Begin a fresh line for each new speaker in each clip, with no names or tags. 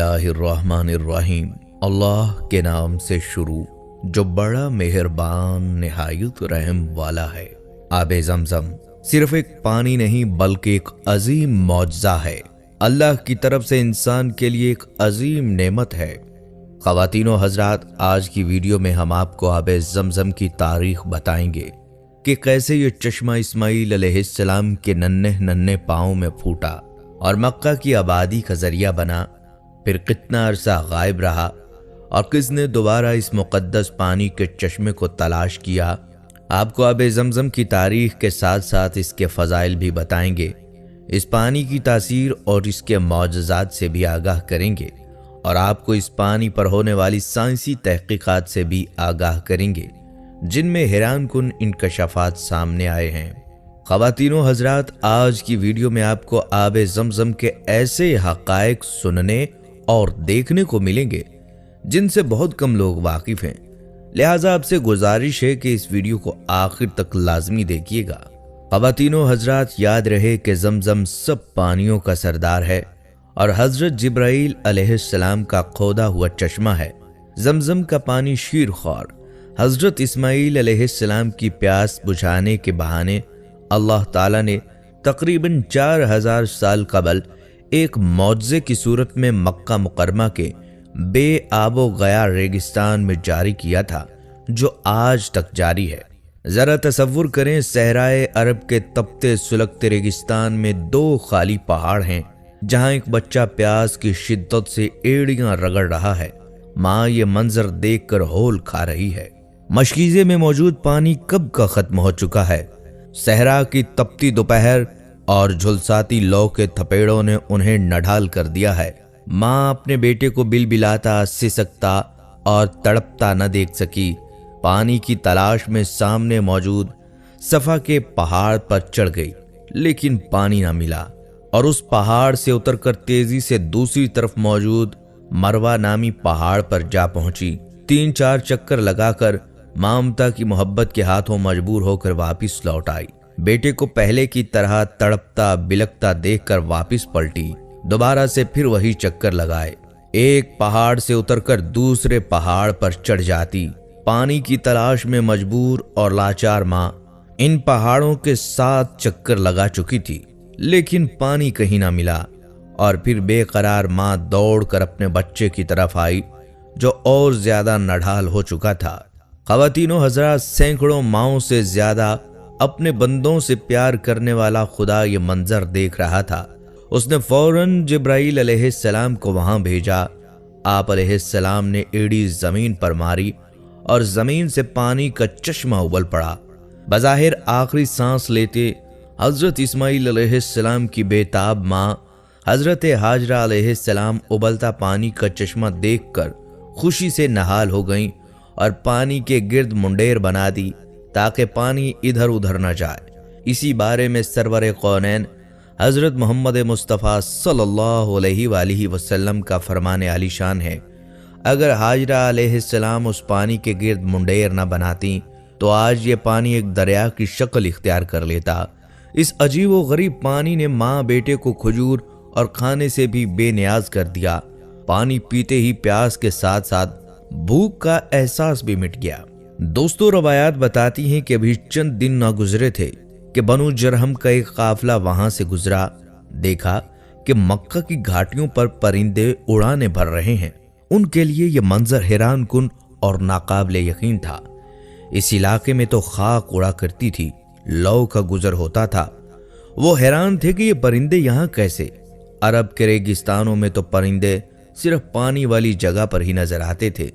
बिस्मिल्लाहिर्रहमानिर्रहीम। अल्लाह के नाम से शुरू जो बड़ा मेहरबान निहायत रहम वाला है। आब ज़मज़म सिर्फ एक पानी नहीं बल्कि एक अजीम मौजज़ा है। अल्लाह की तरफ से इंसान के लिए एक अजीम नेमत है। ख़वातीनो हज़रात, आज की वीडियो में हम आपको आब ज़मज़म की तारीख बताएंगे कि कैसे ये चश्मा इस्माईल अलैहिस्सलाम के नन्हे नन्हे पाँव में फूटा और मक्का की आबादी का जरिया बना, फिर कितना अरसा गायब रहा और किसने दोबारा इस मुक़द्दस पानी के चश्मे को तलाश किया। आपको आब ज़मज़म की तारीख के साथ साथ इसके फ़ज़ाइल भी बताएंगे, इस पानी की तासीर और इसके मौजज़ात से भी आगाह करेंगे और आपको इस पानी पर होने वाली साइंसी तहक़ीक़ात से भी आगाह करेंगे जिनमें हैरान कुन इंकशाफ़ात सामने आए हैं। ख़वातीनो हज़रात, आज की वीडियो में आपको आब ज़मज़म के ऐसे हक़ाइक़ सुनने और देखने को मिलेंगे जिनसे बहुत कम लोग वाकिफ़ हैं, लिहाजा आपसे गुजारिश है कि इस वीडियो को आखिर तक लाजमी देखिएगा। ख़वातीनो हज़रात, याद रहे कि ज़मज़म सब पानियों का सरदार है और हज़रत जिब्राईल अलैहिस्सलाम का खोदा हुआ चश्मा है। ज़मज़म का पानी शीरख्वार हज़रत इस्माईल अलैहिस्सलाम की प्यास बुझाने के बहाने अल्लाह ताला ने तकरीबन 4000 साल कबल एक मौजज़े की सूरत में मक्का मुकरमा के बेआबो गया रेगिस्तान में जारी किया था, जो आज तक जारी है। ज़रा तसव्वुर करें, सहराए अरब के तपते सुलगते रेगिस्तान में 2 खाली पहाड़ हैं जहां एक बच्चा प्यास की शिद्दत से एड़ियां रगड़ रहा है। माँ ये मंजर देखकर होल खा रही है। मशकीज़े में मौजूद पानी कब का खत्म हो चुका है। सहरा की तपती दोपहर और झुलसाती लौ के थपेड़ों ने उन्हें नढाल कर दिया है। माँ अपने बेटे को बिलबिलाता, सिसकता और तड़पता न देख सकी। पानी की तलाश में सामने मौजूद सफा के पहाड़ पर चढ़ गई, लेकिन पानी न मिला और उस पहाड़ से उतरकर तेजी से दूसरी तरफ मौजूद मरवा नामी पहाड़ पर जा पहुंची। 3-4 चक्कर लगाकर ममता की मोहब्बत के हाथों मजबूर होकर वापस लौट आई। बेटे को पहले की तरह तड़पता बिलकता देखकर वापस पलटी। दोबारा से फिर वही चक्कर लगाए। एक पहाड़ से उतरकर दूसरे पहाड़ पर चढ़ जाती। पानी की तलाश में मजबूर और लाचार माँ इन पहाड़ों के 7 चक्कर लगा चुकी थी, लेकिन पानी कहीं ना मिला और फिर बेकरार माँ दौड़कर अपने बच्चे की तरफ आई जो और ज्यादा नढाल हो चुका था। ख़वातीनो हज़रात, सैकड़ों माओं से ज्यादा अपने बंदों से प्यार करने वाला खुदा ये मंजर देख रहा था। उसने फौरन जिब्राईल अलैहिस्सलाम को वहां भेजा। आप अलैहिस्सलाम ने एड़ी जमीन पर मारी और जमीन से पानी का चश्मा उबल पड़ा। बज़ाहिर आखिरी सांस लेते हजरत इस्माईल अलैहिस्सलाम की बेताब माँ हजरत हाजरा अलैहिस्सलाम उबलता पानी का चश्मा देखकर खुशी से नहाल हो गईं और पानी के गिर्द मुंडेर बना दी ताकि पानी इधर उधर न जाए। इसी बारे में सरवर कौनैन हजरत मोहम्मद मुस्तफ़ा सल्लल्लाहु अलैहि वसल्लम का फरमाने आलीशान है, अगर हाजरा अलैहिस्सलाम उस पानी के गिर्द मुंडेर न बनाती तो आज ये पानी एक दरिया की शक्ल इख्तियार कर लेता। इस अजीब व गरीब पानी ने माँ बेटे को खजूर और खाने से भी बेनियाज कर दिया। पानी पीते ही प्यास के साथ साथ भूख का एहसास भी मिट गया। दोस्तों, रवायात बताती हैं कि अभी चंद दिन ना गुजरे थे कि बनु जरहम का एक काफिला वहां से गुजरा। देखा कि मक्का की घाटियों पर परिंदे उड़ाने भर रहे हैं। उनके लिए यह मंजर हैरान कुन और नाकाबिले यकीन था। इस इलाके में तो खाक उड़ा करती थी, लौ का गुजर होता था। वो हैरान थे कि ये परिंदे यहाँ कैसे। अरब के रेगिस्तानों में तो परिंदे सिर्फ पानी वाली जगह पर ही नजर आते थे।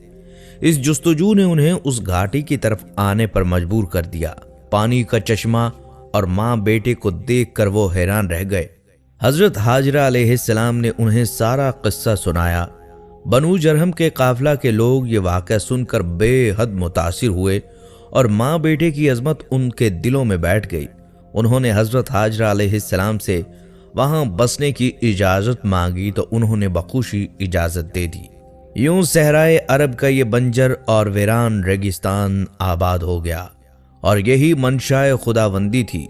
इस जुस्तजू ने उन्हें उस घाटी की तरफ आने पर मजबूर कर दिया। पानी का चश्मा और माँ बेटे को देखकर वो हैरान रह गए। हजरत हाजरा अलैहिस्सलाम ने उन्हें सारा किस्सा सुनाया। बनु जरहम के काफिला के लोग ये वाक़या सुनकर बेहद मुतासिर हुए और माँ बेटे की अजमत उनके दिलों में बैठ गई। उन्होंने हजरत हाजरा अलैहिस्सलाम से वहां बसने की इजाजत मांगी तो उन्होंने बखुशी इजाजत दे दी। यूं सहराए अरब का ये बंजर और वीरान रेगिस्तान आबाद हो गया और यही मंशाए खुदाबंदी थी।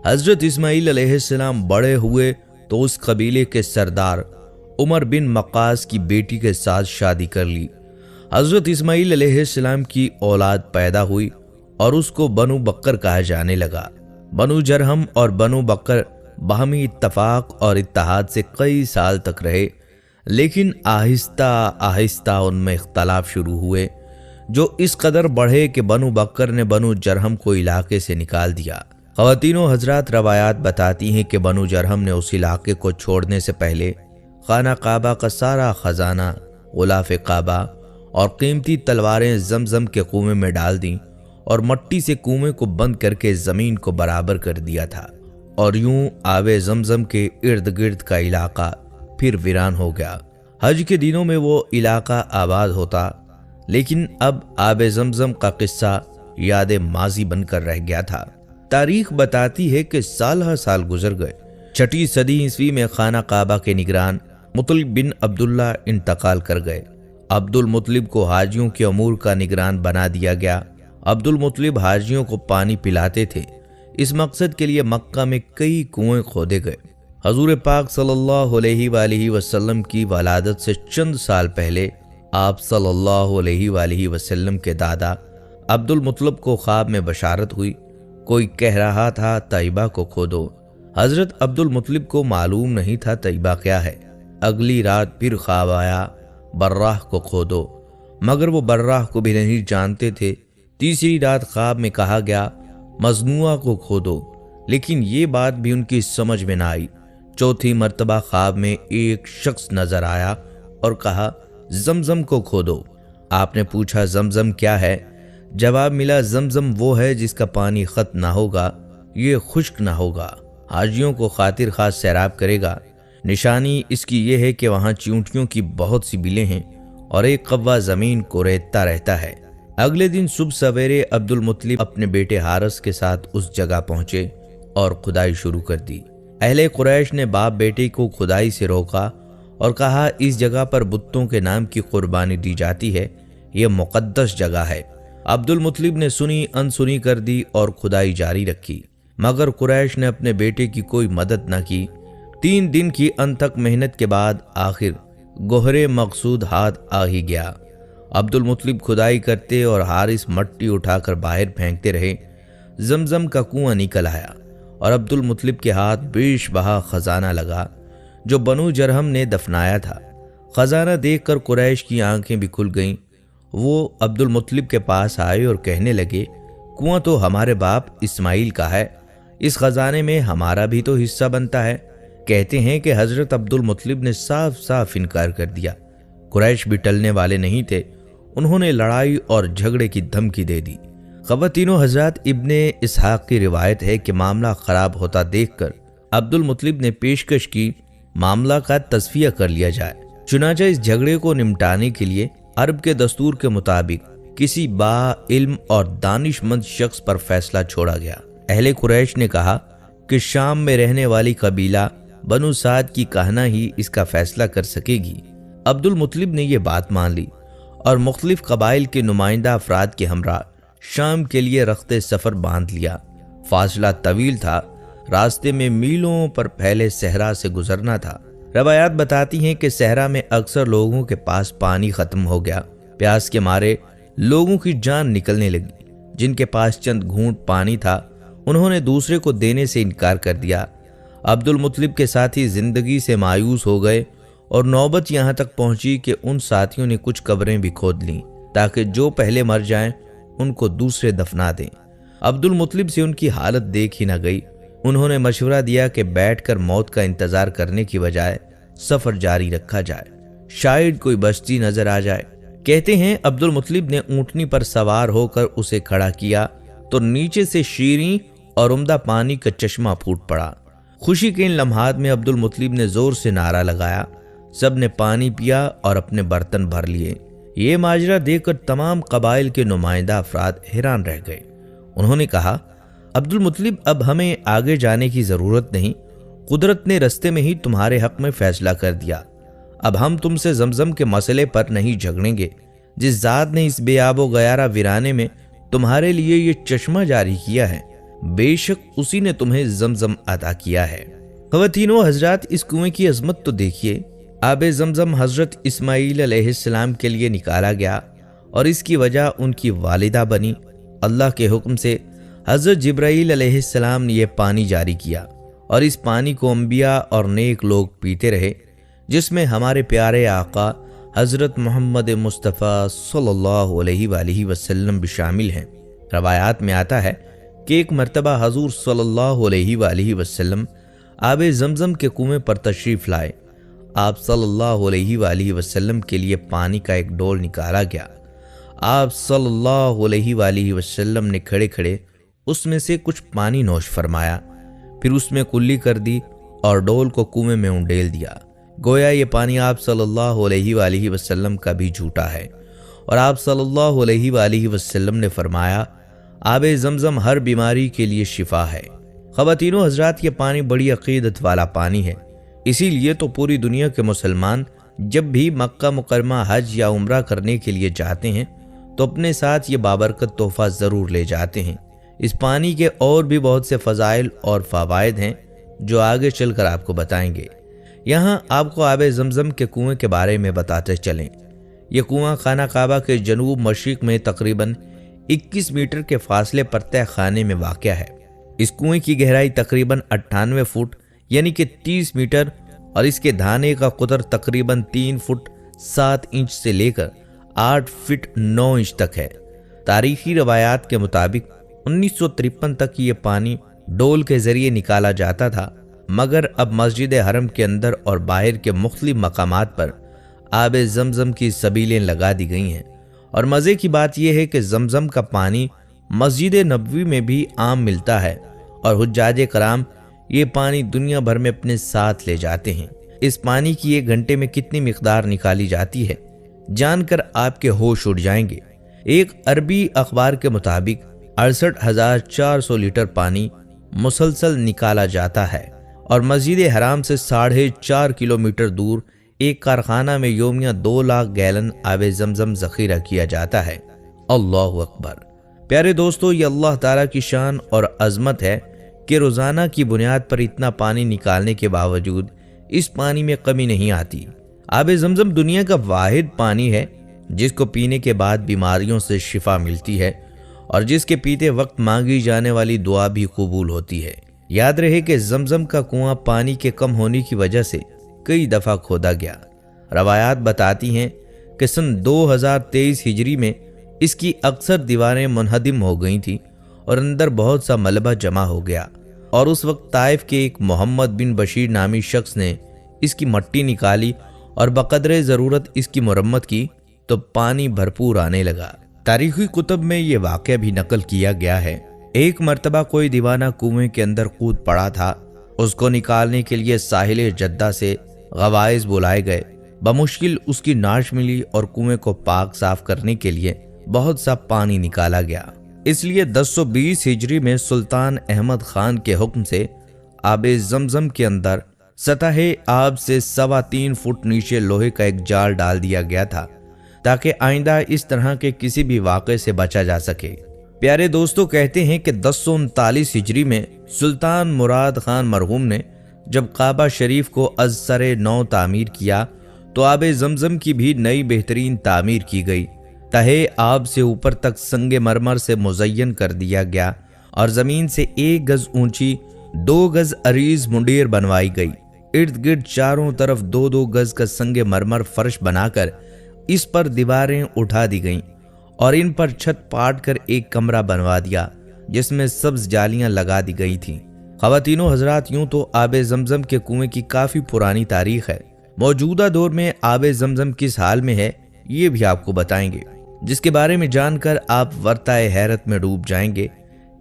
हजरत इस्माईल अलैहिस्सलाम बड़े हुए तो उस कबीले के सरदार उमर बिन मक्कास की बेटी के साथ शादी कर ली। हजरत इस्माईल अलैहिस्सलाम की औलाद पैदा हुई और उसको बनु बकर कहा जाने लगा। बनु जरहम और बनु बकर बाहमी इत्तफाक और इत्तेहाद से कई साल तक रहे, लेकिन आहिस्ता आहिस्ता उनमें इख्तलाफ शुरू हुए, जो इस कदर बढ़े कि बनु बकर ने बनु जरहम को इलाके से निकाल दिया। ख़वातीनो हजरात, रवायात बताती हैं कि बनु जरहम ने उस इलाके को छोड़ने से पहले खाना काबा का सारा खजाना, गुलाफ काबा और कीमती तलवारें जमजम के कुएं में डाल दी और मट्टी से कुएं को बंद करके जमीन को बराबर कर दिया था। और यूं आवे जमजम के इर्द गिर्द का इलाका फिर वीरान हो गया। हज के दिनों में वो इलाका आबाद होता, लेकिन अब आबे जमजम का किस्सा याद माजी बनकर रह गया था। तारीख बताती है कि साल हर साल गुजर गए। 6वीं सदी ईस्वी में खाना काबा के निगरान मुतलिब बिन अब्दुल्ला इंतकाल कर गए। अब्दुल मुतलिब को हाजियों के अमूर का निगरान बना दिया गया। अब्दुल मुतलिब हाजियों को पानी पिलाते थे। इस मकसद के लिए मक्का में कई कुएं खोदे गए। हजूर पाक सल्लल्लाहु अलैहि वसल्लम की वलादत से चंद साल पहले आप सल्लल्लाहु अलैहि वसल्लम के दादा अब्दुल मुतलिब को ख्वाब में बशारत हुई। कोई कह रहा था तैयबा को खोदो। हजरत अब्दुल मुतलिब को मालूम नहीं था तैयबा क्या है। अगली रात फिर ख्वाब आया बर्राह को खोदो, मगर वो बर्राह को भी नहीं जानते थे। तीसरी रात ख्वाब में कहा गया मजनुआ को खोदो, लेकिन ये बात भी उनकी समझ में ना आई। चौथी मर्तबा ख्वाब में एक शख्स नजर आया और कहा जमजम को खोदो। आपने पूछा जमजम क्या है? जवाब मिला जमजम वो है जिसका पानी खत ना होगा, ये खुश्क ना होगा, हाजियों को खातिर खास सैराब करेगा। निशानी इसकी ये है कि वहाँ चींटियों की बहुत सी बिलें हैं और एक कव्वा जमीन को रेतता रहता है। अगले दिन सुबह सवेरे अब्दुल मुतलिब अपने बेटे हारिस के साथ उस जगह पहुंचे और खुदाई शुरू कर दी। अहले कुरैश ने बाप बेटे को खुदाई से रोका और कहा इस जगह पर बुत्तों के नाम की कुर्बानी दी जाती है, ये मुकद्दस जगह है। अब्दुल मुतलिब ने सुनी अनसुनी कर दी और खुदाई जारी रखी, मगर कुरैश ने अपने बेटे की कोई मदद न की। 3 दिन की अनथक मेहनत के बाद आखिर गोहरे मकसूद हाथ आ ही गया। अब्दुल मुतलिब खुदाई करते और हारिस मट्टी उठाकर बाहर फेंकते रहे। जमजम का कुआं निकल आया और अब्दुल मुतलिब के हाथ बेश बहा खजाना लगा जो बनु जरहम ने दफनाया था। खजाना देखकर कुरैश की आंखें भी खुल गईं। वो अब्दुल मुतलिब के पास आए और कहने लगे कुआं तो हमारे बाप इस्माइल का है, इस खजाने में हमारा भी तो हिस्सा बनता है। कहते हैं कि हजरत अब्दुल मुतलिब ने साफ साफ इनकार कर दिया। कुरैश भी टलने वाले नहीं थे, उन्होंने लड़ाई और झगड़े की धमकी दे दी। ख़वातीनो हजरात, इब्ने इसहाक की रिवायत है कि मामला खराब होता देखकर अब्दुल मुतलिब ने पेशकश की मामला का तस्फिया कर लिया जाए। चुनांचे इस झगड़े को निपटाने के लिए अरब के दस्तूर के मुताबिक किसी बा इल्म और दानिशमंद शख्स पर फैसला छोड़ा गया। अहले कुरैश ने कहा कि शाम में रहने वाली कबीला बनु साद की कहना ही इसका फैसला कर सकेगी। अब्दुल मुतलिब ने यह बात मान ली और मुख्तलिफ कबाइल के नुमाइंदा अफराद के हमरा शाम के लिए रख्ते सफर बांध लिया। फासला तवील था, रास्ते में मीलों पर फैले सहरा से गुजरना था। रवायात बताती हैं कि सहरा में अक्सर लोगों के पास पानी खत्म हो गया। प्यास के मारे लोगों की जान निकलने लगी। जिनके पास चंद घूंट पानी था उन्होंने दूसरे को देने से इनकार कर दिया। अब्दुल मुतलिब के साथी जिंदगी से मायूस हो गए और नौबत यहाँ तक पहुंची कि उन साथियों ने कुछ कब्रें भी खोद लीं ताकि जो पहले मर जाएं उनको दूसरे दफना दें। अब्दुल मुतलिब से उनकी हालत देख ही न गई। उन्होंने मशवरा दिया कि बैठकर मौत का इंतजार करने की बजाय सफर जारी रखा जाए, शायद कोई बस्ती नजर आ जाए। कहते हैं अब्दुल मुतलिब ने ऊंटनी पर सवार होकर उसे खड़ा किया तो नीचे से शीरीं और उम्दा पानी का चश्मा फूट पड़ा। खुशी के इन लम्हात में अब्दुल मुतलिब ने जोर से नारा लगाया। सब ने पानी पिया और अपने बर्तन भर लिए। ये माजरा देखकर तमाम कबाइल के नुमाइंदा अफराद हैरान रह गए। उन्होंने कहा अब्दुल मुतलिब, अब हमें आगे जाने की जरूरत नहीं, कुदरत ने रस्ते में ही तुम्हारे हक में फैसला कर दिया। अब हम तुमसे जमजम के मसले पर नहीं झगड़ेंगे। जिस जात ने इस बेआबो गयारा वीराने में तुम्हारे लिए ये चश्मा जारी किया है, बेशक उसी ने तुम्हें जमजम अता किया है। ख़वातीनो हजरात, इस कुएं की अजमत तो देखिए। آب زمزم حضرت اسماعیل علیہ السلام کے لیے نکالا گیا اور اس کی وجہ ان کی والدہ بنی۔ اللہ کے حکم سے حضرت جبرائیل علیہ السلام نے یہ پانی جاری کیا اور اس پانی کو انبیاء اور نیک لوگ پیتے رہے، جس میں ہمارے پیارے آقا حضرت محمد مصطفیٰ صلی اللہ علیہ وآلہ وسلم بھی شامل ہیں۔ روایات میں آتا ہے کہ ایک مرتبہ حضور صلی اللہ علیہ وآلہ وسلم آب زمزم کے کنویں پر تشریف لائے۔ آپ صلی اللہ علیہ وآلہ وسلم کے لیے پانی کا ایک ڈول نکالا گیا۔ آپ صلی اللہ علیہ وآلہ وسلم نے کھڑے کھڑے اس میں سے کچھ پانی نوش فرمایا، پھر اس میں کلی کر دی اور ڈول کو کنویں میں انڈیل دیا۔ گویا یہ پانی آپ صلی اللہ علیہ وآلہ وسلم کا بھی جھوٹا ہے، اور آپ صلی اللہ علیہ وآلہ وسلم نے فرمایا آب زمزم ہر بیماری کے لیے شفا ہے۔ خواتین و حضرات، یہ پانی بڑی عقیدت والا پانی ہے، اسی لیے تو پوری دنیا کے مسلمان جب بھی مکہ مکرمہ حج یا عمرہ کرنے کے لیے جاتے ہیں تو اپنے ساتھ یہ بابرکت تحفہ ضرور لے جاتے ہیں۔ اس پانی کے اور بھی بہت سے فضائل اور فوائد ہیں جو آگے چل کر آپ کو بتائیں گے۔ یہاں آپ کو آب زمزم کے کنویں کے بارے میں بتاتے چلیں۔ یہ کنواں خانہ کعبہ کے جنوب مشرق میں تقریباً 21 میٹر کے فاصلے پر تہ خانے میں واقع ہے۔ اس کنویں کی گہرائی تقریباً 98 فٹ یعنی کہ 30 میٹر اور اس کے دھانے کا قطر تقریباً 3 فٹ 7 انچ سے لے کر 8 فٹ 9 انچ تک ہے۔ تاریخی روایات کے مطابق 1953 تک یہ پانی ڈول کے ذریعے نکالا جاتا تھا، مگر اب مسجد حرم کے اندر اور باہر کے مختلف مقامات پر آب زمزم کی سبیلیں لگا دی گئی ہیں۔ اور مزے کی بات یہ ہے کہ زمزم کا پانی مسجد نبوی میں بھی عام ملتا ہے اور حجاج کرام یہ پانی دنیا بھر میں اپنے ساتھ لے جاتے ہیں۔ اس پانی کی ایک گھنٹے میں کتنی مقدار نکالی جاتی ہے جان کر آپ کے ہوش اڑ جائیں گے۔ ایک عربی اخبار کے مطابق 68,400 لیٹر پانی مسلسل نکالا جاتا ہے، اور مسجد حرام سے 4.5 کلومیٹر دور ایک کارخانہ میں یومیہ 2 لاکھ گیلن آب زمزم ذخیرہ کیا جاتا ہے۔ اللہ اکبر! پیارے دوستو، یہ اللہ تعالیٰ کی شان اور عظمت ہے کہ روزانہ کی بنیاد پر اتنا پانی نکالنے کے باوجود اس پانی میں کمی نہیں آتی۔ آب زمزم دنیا کا واحد پانی ہے جس کو پینے کے بعد بیماریوں سے شفا ملتی ہے اور جس کے پیتے وقت مانگی جانے والی دعا بھی قبول ہوتی ہے۔ یاد رہے کہ زمزم کا کنواں پانی کے کم ہونے کی وجہ سے کئی دفعہ کھودا گیا۔ روایات بتاتی ہیں کہ سن 2023 ہجری میں اس کی اکثر دیواریں منہدم ہو گئی تھیں اور اندر بہت سا ملبہ جمع ہو گیا، اور اس وقت طائف کے ایک محمد بن بشیر نامی شخص نے اس کی مٹی نکالی اور بقدر ضرورت اس کی مرمت کی تو پانی بھرپور آنے لگا۔ تاریخی کتب میں یہ واقعہ بھی نقل کیا گیا ہے۔ ایک مرتبہ کوئی دیوانہ کنویں کے اندر کود پڑا تھا، اس کو نکالنے کے لیے ساحل جدہ سے غوائز بلائے گئے۔ بمشکل اس کی ناش ملی اور کنویں کو پاک صاف کرنے کے لیے بہت سا پانی نکالا گیا۔ اس لیے 1020 ہجری میں سلطان احمد خان کے حکم سے آب زمزم کے اندر سطح آب سے 3.25 فٹ نیچے لوہے کا ایک جال ڈال دیا گیا تھا تاکہ آئندہ اس طرح کے کسی بھی واقعے سے بچا جا سکے۔ پیارے دوستو، کہتے ہیں کہ 1039 ہجری میں سلطان مراد خان مرحوم نے جب کعبہ شریف کو از سر نو تعمیر کیا تو آب زمزم کی بھی نئی بہترین تعمیر کی گئی۔ تہے آب سے اوپر تک سنگ مرمر سے مزین کر دیا گیا اور زمین سے 1 گز اونچی 2 گز عریض منڈیر بنوائی گئی۔ ارد گرد چاروں طرف 2 گز کا سنگ مرمر فرش بنا کر اس پر دیواریں اٹھا دی گئیں اور ان پر چھت پاٹ کر ایک کمرہ بنوا دیا جس میں سبز جالیاں لگا دی گئی تھیں۔ خواتین و حضرات، یوں تو آب زمزم کے کنویں کی کافی پرانی تاریخ ہے۔ موجودہ دور میں آب زمزم کس حال میں ہے یہ بھی آپ کو بتائیں گے، جس کے بارے میں جان کر آپ ورطۂ حیرت میں ڈوب جائیں گے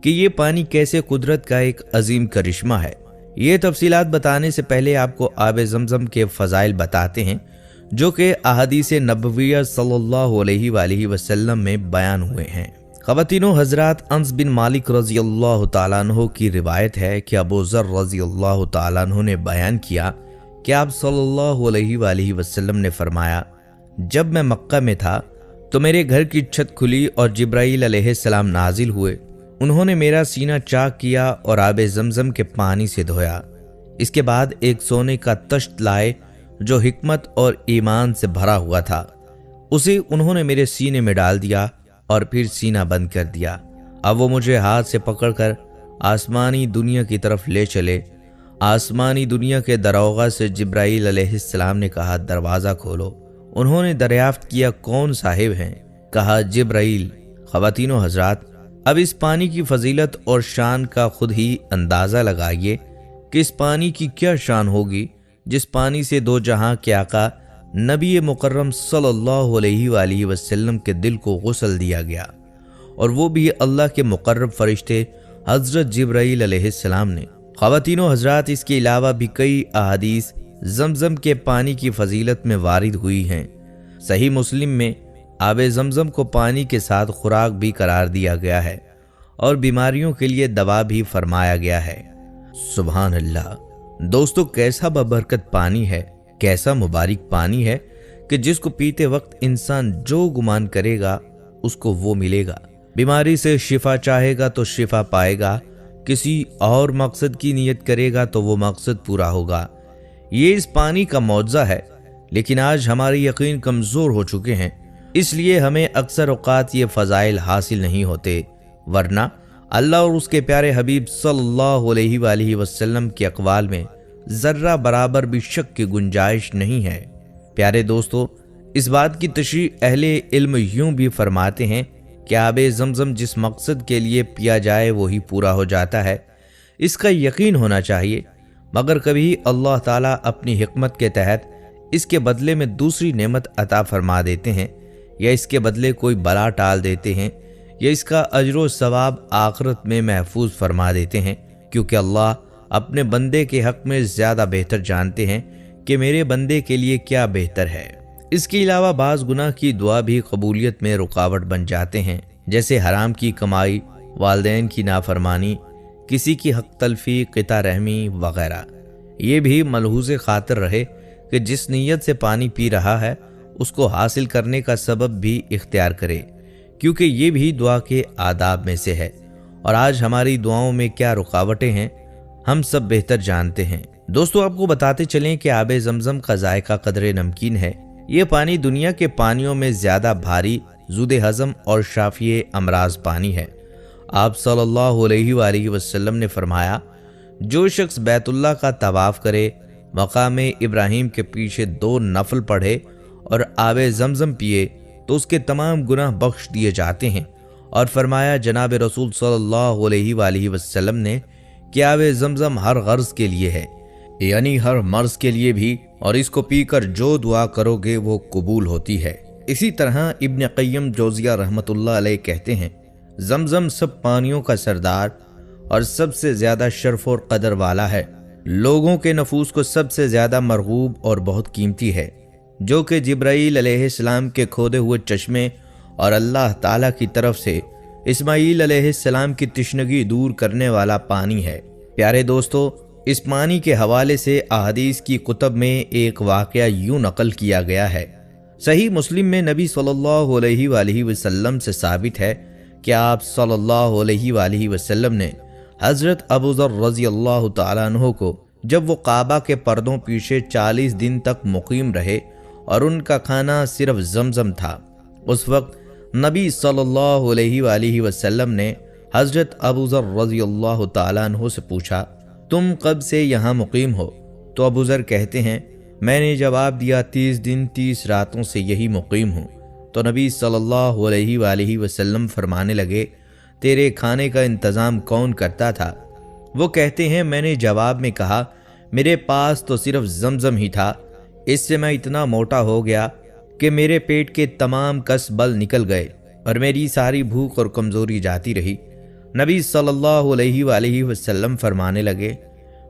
کہ یہ پانی کیسے قدرت کا ایک عظیم کرشمہ ہے۔ یہ تفصیلات بتانے سے پہلے آپ کو آب زمزم کے فضائل بتاتے ہیں جو کہ احادیث نبویہ صلی اللہ علیہ وآلہ وسلم میں بیان ہوئے ہیں۔ خواتین و حضرات، انس بن مالک رضی اللہ تعالیٰ عنہ کی روایت ہے کہ ابو ذر رضی اللہ تعالیٰ عنہ نے بیان کیا کہ آپ صلی اللہ علیہ وآلہ وسلم نے فرمایا، جب میں مکہ میں تھا تو میرے گھر کی چھت کھلی اور جبرائیل علیہ السلام نازل ہوئے۔ انہوں نے میرا سینہ چاک کیا اور آب زمزم کے پانی سے دھویا۔ اس کے بعد ایک سونے کا تشت لائے जो हिकमत और ईमान से भरा हुआ था, उसे उन्होंने मेरे सीने में डाल दिया और फिर सीना बंद कर दिया। अब वो मुझे हाथ से पकड़कर आसमानी दुनिया की तरफ ले चले। आसमानी दुनिया के दरोगा से जिब्राईल अलैहिस्सलाम ने कहा, दरवाज़ा खोलो। उन्होंने दरियाफ्त किया, कौन साहिब हैं? कहा, जिब्राईल। ख़वातीनो हज़रात, अब इस पानी की फजीलत और शान का खुद ही अंदाज़ा लगाइए कि इस पानी की क्या शान होगी जिस पानी से दो जहां के आका नबी मुकर्रम सल्लल्लाहु अलैहि वसल्लम के दिल को गुस्ल दिया गया, और वो भी अल्लाह के मुकर्रब फरिश्ते हज़रत जिब्राईल अलैहिस्सलाम ने। ख़वातीनो हज़रात, इसके अलावा भी कई अहादीस ज़मज़म के पानी की फजीलत में वारिद हुई हैं। सही मुस्लिम में आबे ज़मज़म को पानी के साथ खुराक भी करार दिया गया है और बीमारियों के लिए दवा भी फरमाया गया है। सुभान अल्लाह। दोस्तों, कैसा बबरकत पानी है, कैसा मुबारक पानी है कि जिसको पीते वक्त इंसान जो गुमान करेगा उसको वो मिलेगा। बीमारी से शिफा चाहेगा तो शिफा पाएगा, किसी और मकसद की नीयत करेगा तो वो मकसद पूरा होगा। ये इस पानी का मौजज़ा है, लेकिन आज हमारे यकीन कमज़ोर हो चुके हैं, इसलिए हमें अक्सर औक़ात ये फ़ज़ाइल हासिल नहीं होते, वरना अल्लाह और उसके प्यारे हबीब सल्लल्लाहु अलैहि वसल्लम के अक़वाल में ज़र्रा बराबर भी शक की गुंजाइश नहीं है। प्यारे दोस्तों, इस बात की तशरीह अहले इल्म यूं भी फरमाते हैं कि आबे ज़मज़म जिस मकसद के लिए पिया जाए वही पूरा हो जाता है, इसका यकीन होना चाहिए। मगर कभी अल्लाह ताला अपनी हिकमत के तहत इसके बदले में दूसरी नेमत अता फरमा देते हैं, या इसके बदले कोई बला टाल देते हैं, या इसका अजर व सवाब आखिरत में महफूज फरमा देते हैं, क्योंकि अल्लाह अपने बंदे के हक़ में ज़्यादा बेहतर जानते हैं कि मेरे बंदे के लिए क्या बेहतर है। इसके अलावा बाज़ गुनाह की दुआ भी कबूलियत में रुकावट बन जाते हैं, जैसे हराम की कमाई, वालिदैन की नाफरमानी, किसी की हक़ तलफ़ी, क़िता रहमी वगैरह। ये भी मलहूज़ खातिर रहे कि जिस नीयत से पानी पी रहा है उसको हासिल करने का सबब भी इख्तियार करे, क्योंकि ये भी दुआ के आदाब में से है। और आज हमारी दुआओं में क्या रुकावटें हैं हम सब बेहतर जानते हैं। दोस्तों, आपको बताते चलें कि आबे ज़मज़म का जायका कदरे नमकीन है। ये पानी दुनिया के पानियों में ज़्यादा भारी, ज़ुदे हज़म और शाफ़िए अमराज पानी है। आप सल्लल्लाहु अलैहि वसल्लम ने फरमाया, जो शख्स बैतुल्लाह का तवाफ़ करे, मकाम इब्राहीम के पीछे 2 नफल पढ़े और आबे ज़मज़म पिए तो उसके तमाम गुनाह बख्श दिए जाते हैं। और फरमाया जनाब रसूल सल्लल्लाहु अलैहि वसल्लम ने कि आबे ज़मज़म हर गर्ज़ के लिए है, यानी हर मर्ज़ के लिए भी, और इसको पीकर जो दुआ करोगे वो कबूल होती है। इसी तरह इब्न क़य्यम जौज़िया रहमतुल्लाह अलैह कहते हैं, ज़मज़म सब पानियों का सरदार और सबसे ज़्यादा शर्फ़ और कदर वाला है, लोगों के नफूस को सबसे ज़्यादा मरगूब और बहुत कीमती है, जो कि जिब्राईल अलैहिस्सलाम के खोदे हुए चश्मे और अल्लाह ताला की तरफ से इस्माईल अलैहिस्सलाम की तिश्नगी दूर करने वाला पानी है। प्यारे दोस्तों, इस पानी के हवाले से अहादीस की कुतब में एक वाक़या यूं नकल किया गया है। सही मुस्लिम में नबी सल्लल्लाहु अलैहि वसल्लम से साबित है कि आप सल्लल्लाहु अलैहि वसल्लम ने हज़रत अबू ज़र रज़ियल्लाहु ताला अन्हु को, जब वो काबा के पर्दों पीछे 40 दिन तक मुकीम रहे और उनका खाना सिर्फ ज़मज़म था, उस वक्त नबी सल्लल्लाहु अलैहि वसल्लम ने हज़रत अबू ज़र रज़ियल्लाहु ताला अन्हु से पूछा, तुम कब से यहाँ मुकीम हो? तो अबू ज़र कहते हैं, मैंने जवाब दिया 30 दिन 30 रातों से यही मुकीम हूँ। तो नबी सल्लल्लाहु अलैहि वसल्लम फरमाने लगे, तेरे खाने का इंतज़ाम कौन करता था? वो कहते हैं, मैंने जवाब में कहा, मेरे पास तो सिर्फ ज़मज़म ही था, इससे मैं इतना मोटा हो गया कि मेरे पेट के तमाम कस बल निकल गए और मेरी सारी भूख और कमज़ोरी जाती रही। नबी सल्लल्लाहु अलैहि वसल्लम फरमाने लगे,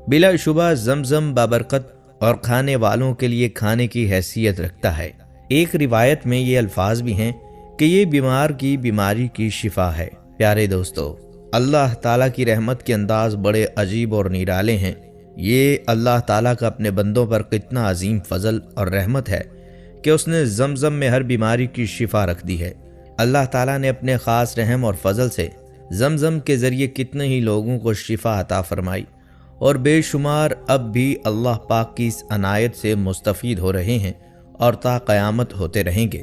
बिलाशुबा ज़मज़म बाबरकत और खाने वालों के लिए खाने की हैसियत रखता है। एक रिवायत में ये अल्फाज भी हैं कि ये बीमार की बीमारी की शिफा है। प्यारे दोस्तों, अल्लाह ताला की रहमत के अंदाज बड़े अजीब और निराले हैं। ये अल्लाह ताला का अपने बंदों पर कितना अजीम फजल और रहमत है कि उसने ज़मज़म में हर बीमारी की शिफा रख दी है। अल्लाह ताला ने अपने ख़ास रहम और फजल से ज़मज़म के ज़रिए कितने ही लोगों को शिफा अता फरमाई اور بے شمار اب بھی اللہ پاک کی اس عنایت سے مستفید ہو رہے ہیں اور تا قیامت ہوتے رہیں گے۔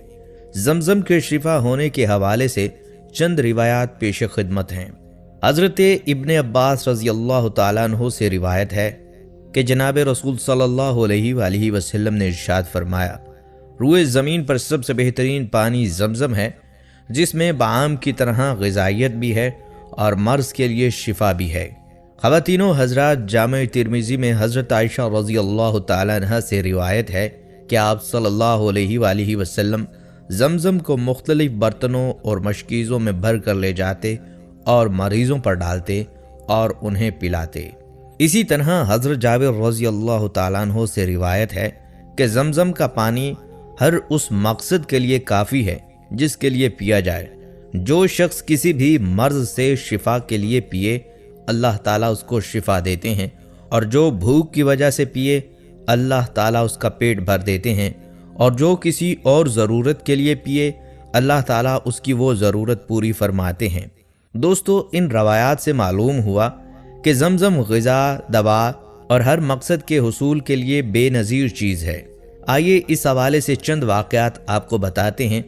زمزم کے شفا ہونے کے حوالے سے چند روایات پیش خدمت ہیں۔ حضرت ابن عباس رضی اللہ تعالیٰ عنہ سے روایت ہے کہ جناب رسول صلی اللہ علیہ وآلہ وسلم نے ارشاد فرمایا، روئے زمین پر سب سے بہترین پانی زمزم ہے، جس میں بعام کی طرح غذائیت بھی ہے اور مرض کے لیے شفا بھی ہے۔ خواتین و حضرات، جامع ترمذی میں حضرت عائشہ رضی اللہ تعالیٰ عنہ سے روایت ہے کہ آپ صلی اللہ علیہ وآلہ وسلم زمزم کو مختلف برتنوں اور مشکیزوں میں بھر کر لے جاتے اور مریضوں پر ڈالتے اور انہیں پلاتے۔ اسی طرح حضرت جابر رضی اللہ تعالیٰ عنہ سے روایت ہے کہ زمزم کا پانی ہر اس مقصد کے لیے کافی ہے جس کے لیے پیا جائے۔ جو شخص کسی بھی مرض سے شفا کے لیے پیے، اللہ تعالیٰ اس کو شفا دیتے ہیں، اور جو بھوک کی وجہ سے پیے، اللہ تعالیٰ اس کا پیٹ بھر دیتے ہیں، اور جو کسی اور ضرورت کے لیے پیے، اللہ تعالیٰ اس کی وہ ضرورت پوری فرماتے ہیں۔ دوستو، ان روایات سے معلوم ہوا کہ زمزم غذا، دوا اور ہر مقصد کے حصول کے لیے بے نظیر چیز ہے۔ آئیے اس حوالے سے چند واقعات آپ کو بتاتے ہیں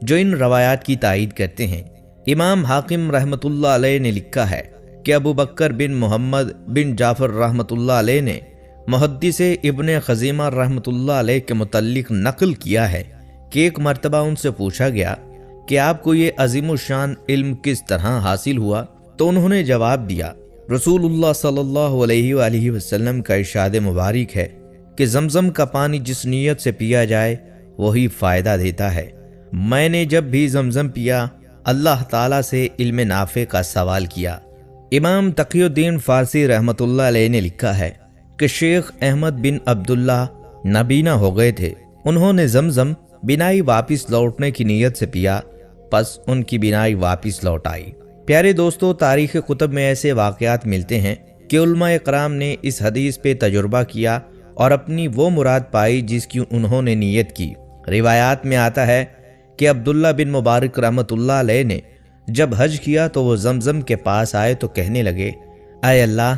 جو ان روایات کی تائید کرتے ہیں۔ امام حاکم رحمۃ اللہ علیہ نے لکھا ہے کہ ابو بکر بن محمد بن جعفر رحمۃ اللہ علیہ نے محدث ابن خزیمہ رحمۃ اللہ علیہ کے متعلق نقل کیا ہے کہ ایک مرتبہ ان سے پوچھا گیا کہ آپ کو یہ عظیم الشان علم کس طرح حاصل ہوا؟ تو انہوں نے جواب دیا، رسول اللہ صلی اللہ علیہ وآلہ وسلم کا ارشاد مبارک ہے کہ زمزم کا پانی جس نیت سے پیا جائے وہی فائدہ دیتا ہے۔ میں نے جب بھی زمزم پیا، اللہ تعالیٰ سے علم نافع کا سوال کیا۔ امام تقی الدین فارسی رحمۃ اللہ علیہ نے لکھا ہے کہ شیخ احمد بن عبداللہ نابینا ہو گئے تھے۔ انہوں نے زمزم بینائی واپس لوٹنے کی نیت سے پیا، پس ان کی بینائی واپس لوٹ آئی۔ پیارے دوستو، تاریخ کتب میں ایسے واقعات ملتے ہیں کہ علماء کرام نے اس حدیث پہ تجربہ کیا اور اپنی وہ مراد پائی جس کی انہوں نے نیت کی۔ روایات میں آتا ہے کہ عبداللہ بن مبارک رحمۃ اللہ علیہ نے جب حج کیا تو وہ زمزم کے پاس آئے تو کہنے لگے، اے اللہ،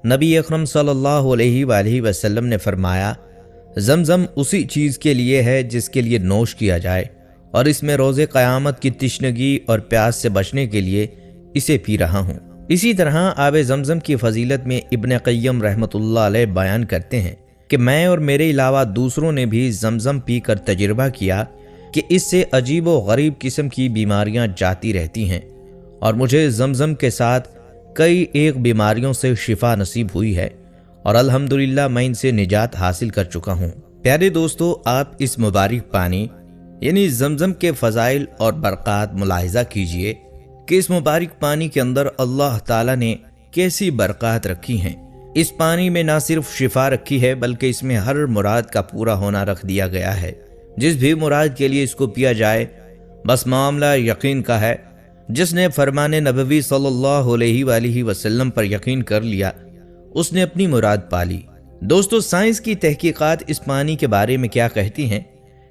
نبی اکرم صلی اللہ علیہ وآلہ وسلم نے فرمایا، زمزم اسی چیز کے لیے ہے جس کے لیے نوش کیا جائے، اور اس میں روز قیامت کی تشنگی اور پیاس سے بچنے کے لیے اسے پی رہا ہوں۔ اسی طرح آب زمزم کی فضیلت میں ابن قیم رحمۃ اللہ علیہ بیان کرتے ہیں کہ میں اور میرے علاوہ دوسروں نے بھی زمزم پی کر تجربہ کیا کہ اس سے عجیب و غریب قسم کی بیماریاں جاتی رہتی ہیں، اور مجھے زمزم کے ساتھ کئی ایک بیماریوں سے شفا نصیب ہوئی ہے، اور الحمدللہ میں ان سے نجات حاصل کر چکا ہوں۔ پیارے دوستو، آپ اس مبارک پانی یعنی زمزم کے فضائل اور برکات ملاحظہ کیجئے کہ اس مبارک پانی کے اندر اللہ تعالیٰ نے کیسی برکات رکھی ہیں۔ اس پانی میں نہ صرف شفا رکھی ہے بلکہ اس میں ہر مراد کا پورا ہونا رکھ دیا گیا ہے۔ جس بھی مراد کے لیے اس کو پیا جائے، بس معاملہ یقین کا ہے۔ جس نے فرمان نبوی صلی اللہ علیہ وآلہ وسلم پر یقین کر لیا، اس نے اپنی مراد پالی۔ دوستو، سائنس کی تحقیقات اس پانی کے بارے میں کیا کہتی ہیں،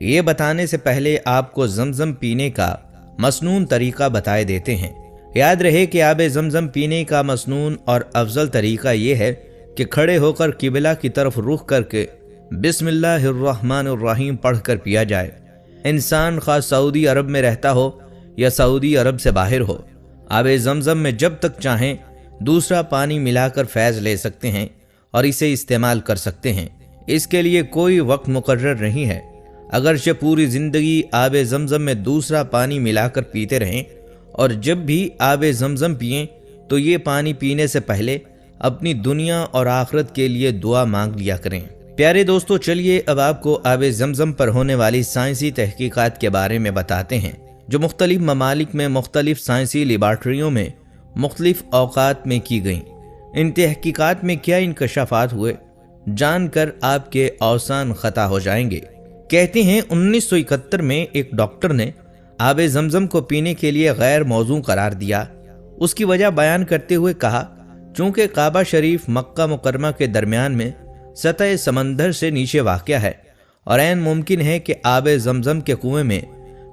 یہ بتانے سے پہلے آپ کو زمزم پینے کا مسنون طریقہ بتائے دیتے ہیں۔ یاد رہے کہ آب زمزم پینے کا مسنون اور افضل طریقہ یہ ہے کہ کھڑے ہو کر قبلہ کی طرف رخ کر کے بسم اللہ الرحمن الرحیم پڑھ کر پیا جائے۔ انسان خاص سعودی عرب میں رہتا ہو یا سعودی عرب سے باہر ہو، آب زمزم میں جب تک چاہیں دوسرا پانی ملا کر فیض لے سکتے ہیں اور اسے استعمال کر سکتے ہیں۔ اس کے لیے کوئی وقت مقرر نہیں ہے۔ اگرچہ پوری زندگی آب زمزم میں دوسرا پانی ملا کر پیتے رہیں، اور جب بھی آب زمزم پئیں تو یہ پانی پینے سے پہلے اپنی دنیا اور آخرت کے لیے دعا مانگ لیا کریں۔ پیارے دوستو، چلیے اب آپ کو آب زمزم پر ہونے والی سائنسی تحقیقات کے بارے میں بتاتے ہیں جو مختلف ممالک میں مختلف سائنسی لیبارٹریوں میں مختلف اوقات میں کی گئیں۔ ان تحقیقات میں کیا انکشافات ہوئے، جان کر آپ کے اوزان خطا ہو جائیں گے۔ کہتے ہیں 1971 میں ایک ڈاکٹر نے آب زمزم کو پینے کے لیے غیر موزوں قرار دیا۔ اس کی وجہ بیان کرتے ہوئے کہا، چونکہ کعبہ شریف مکہ مکرمہ کے درمیان میں سطح سمندر سے نیچے واقع ہے، اور عین ممکن ہے کہ آب زمزم کے کنویں میں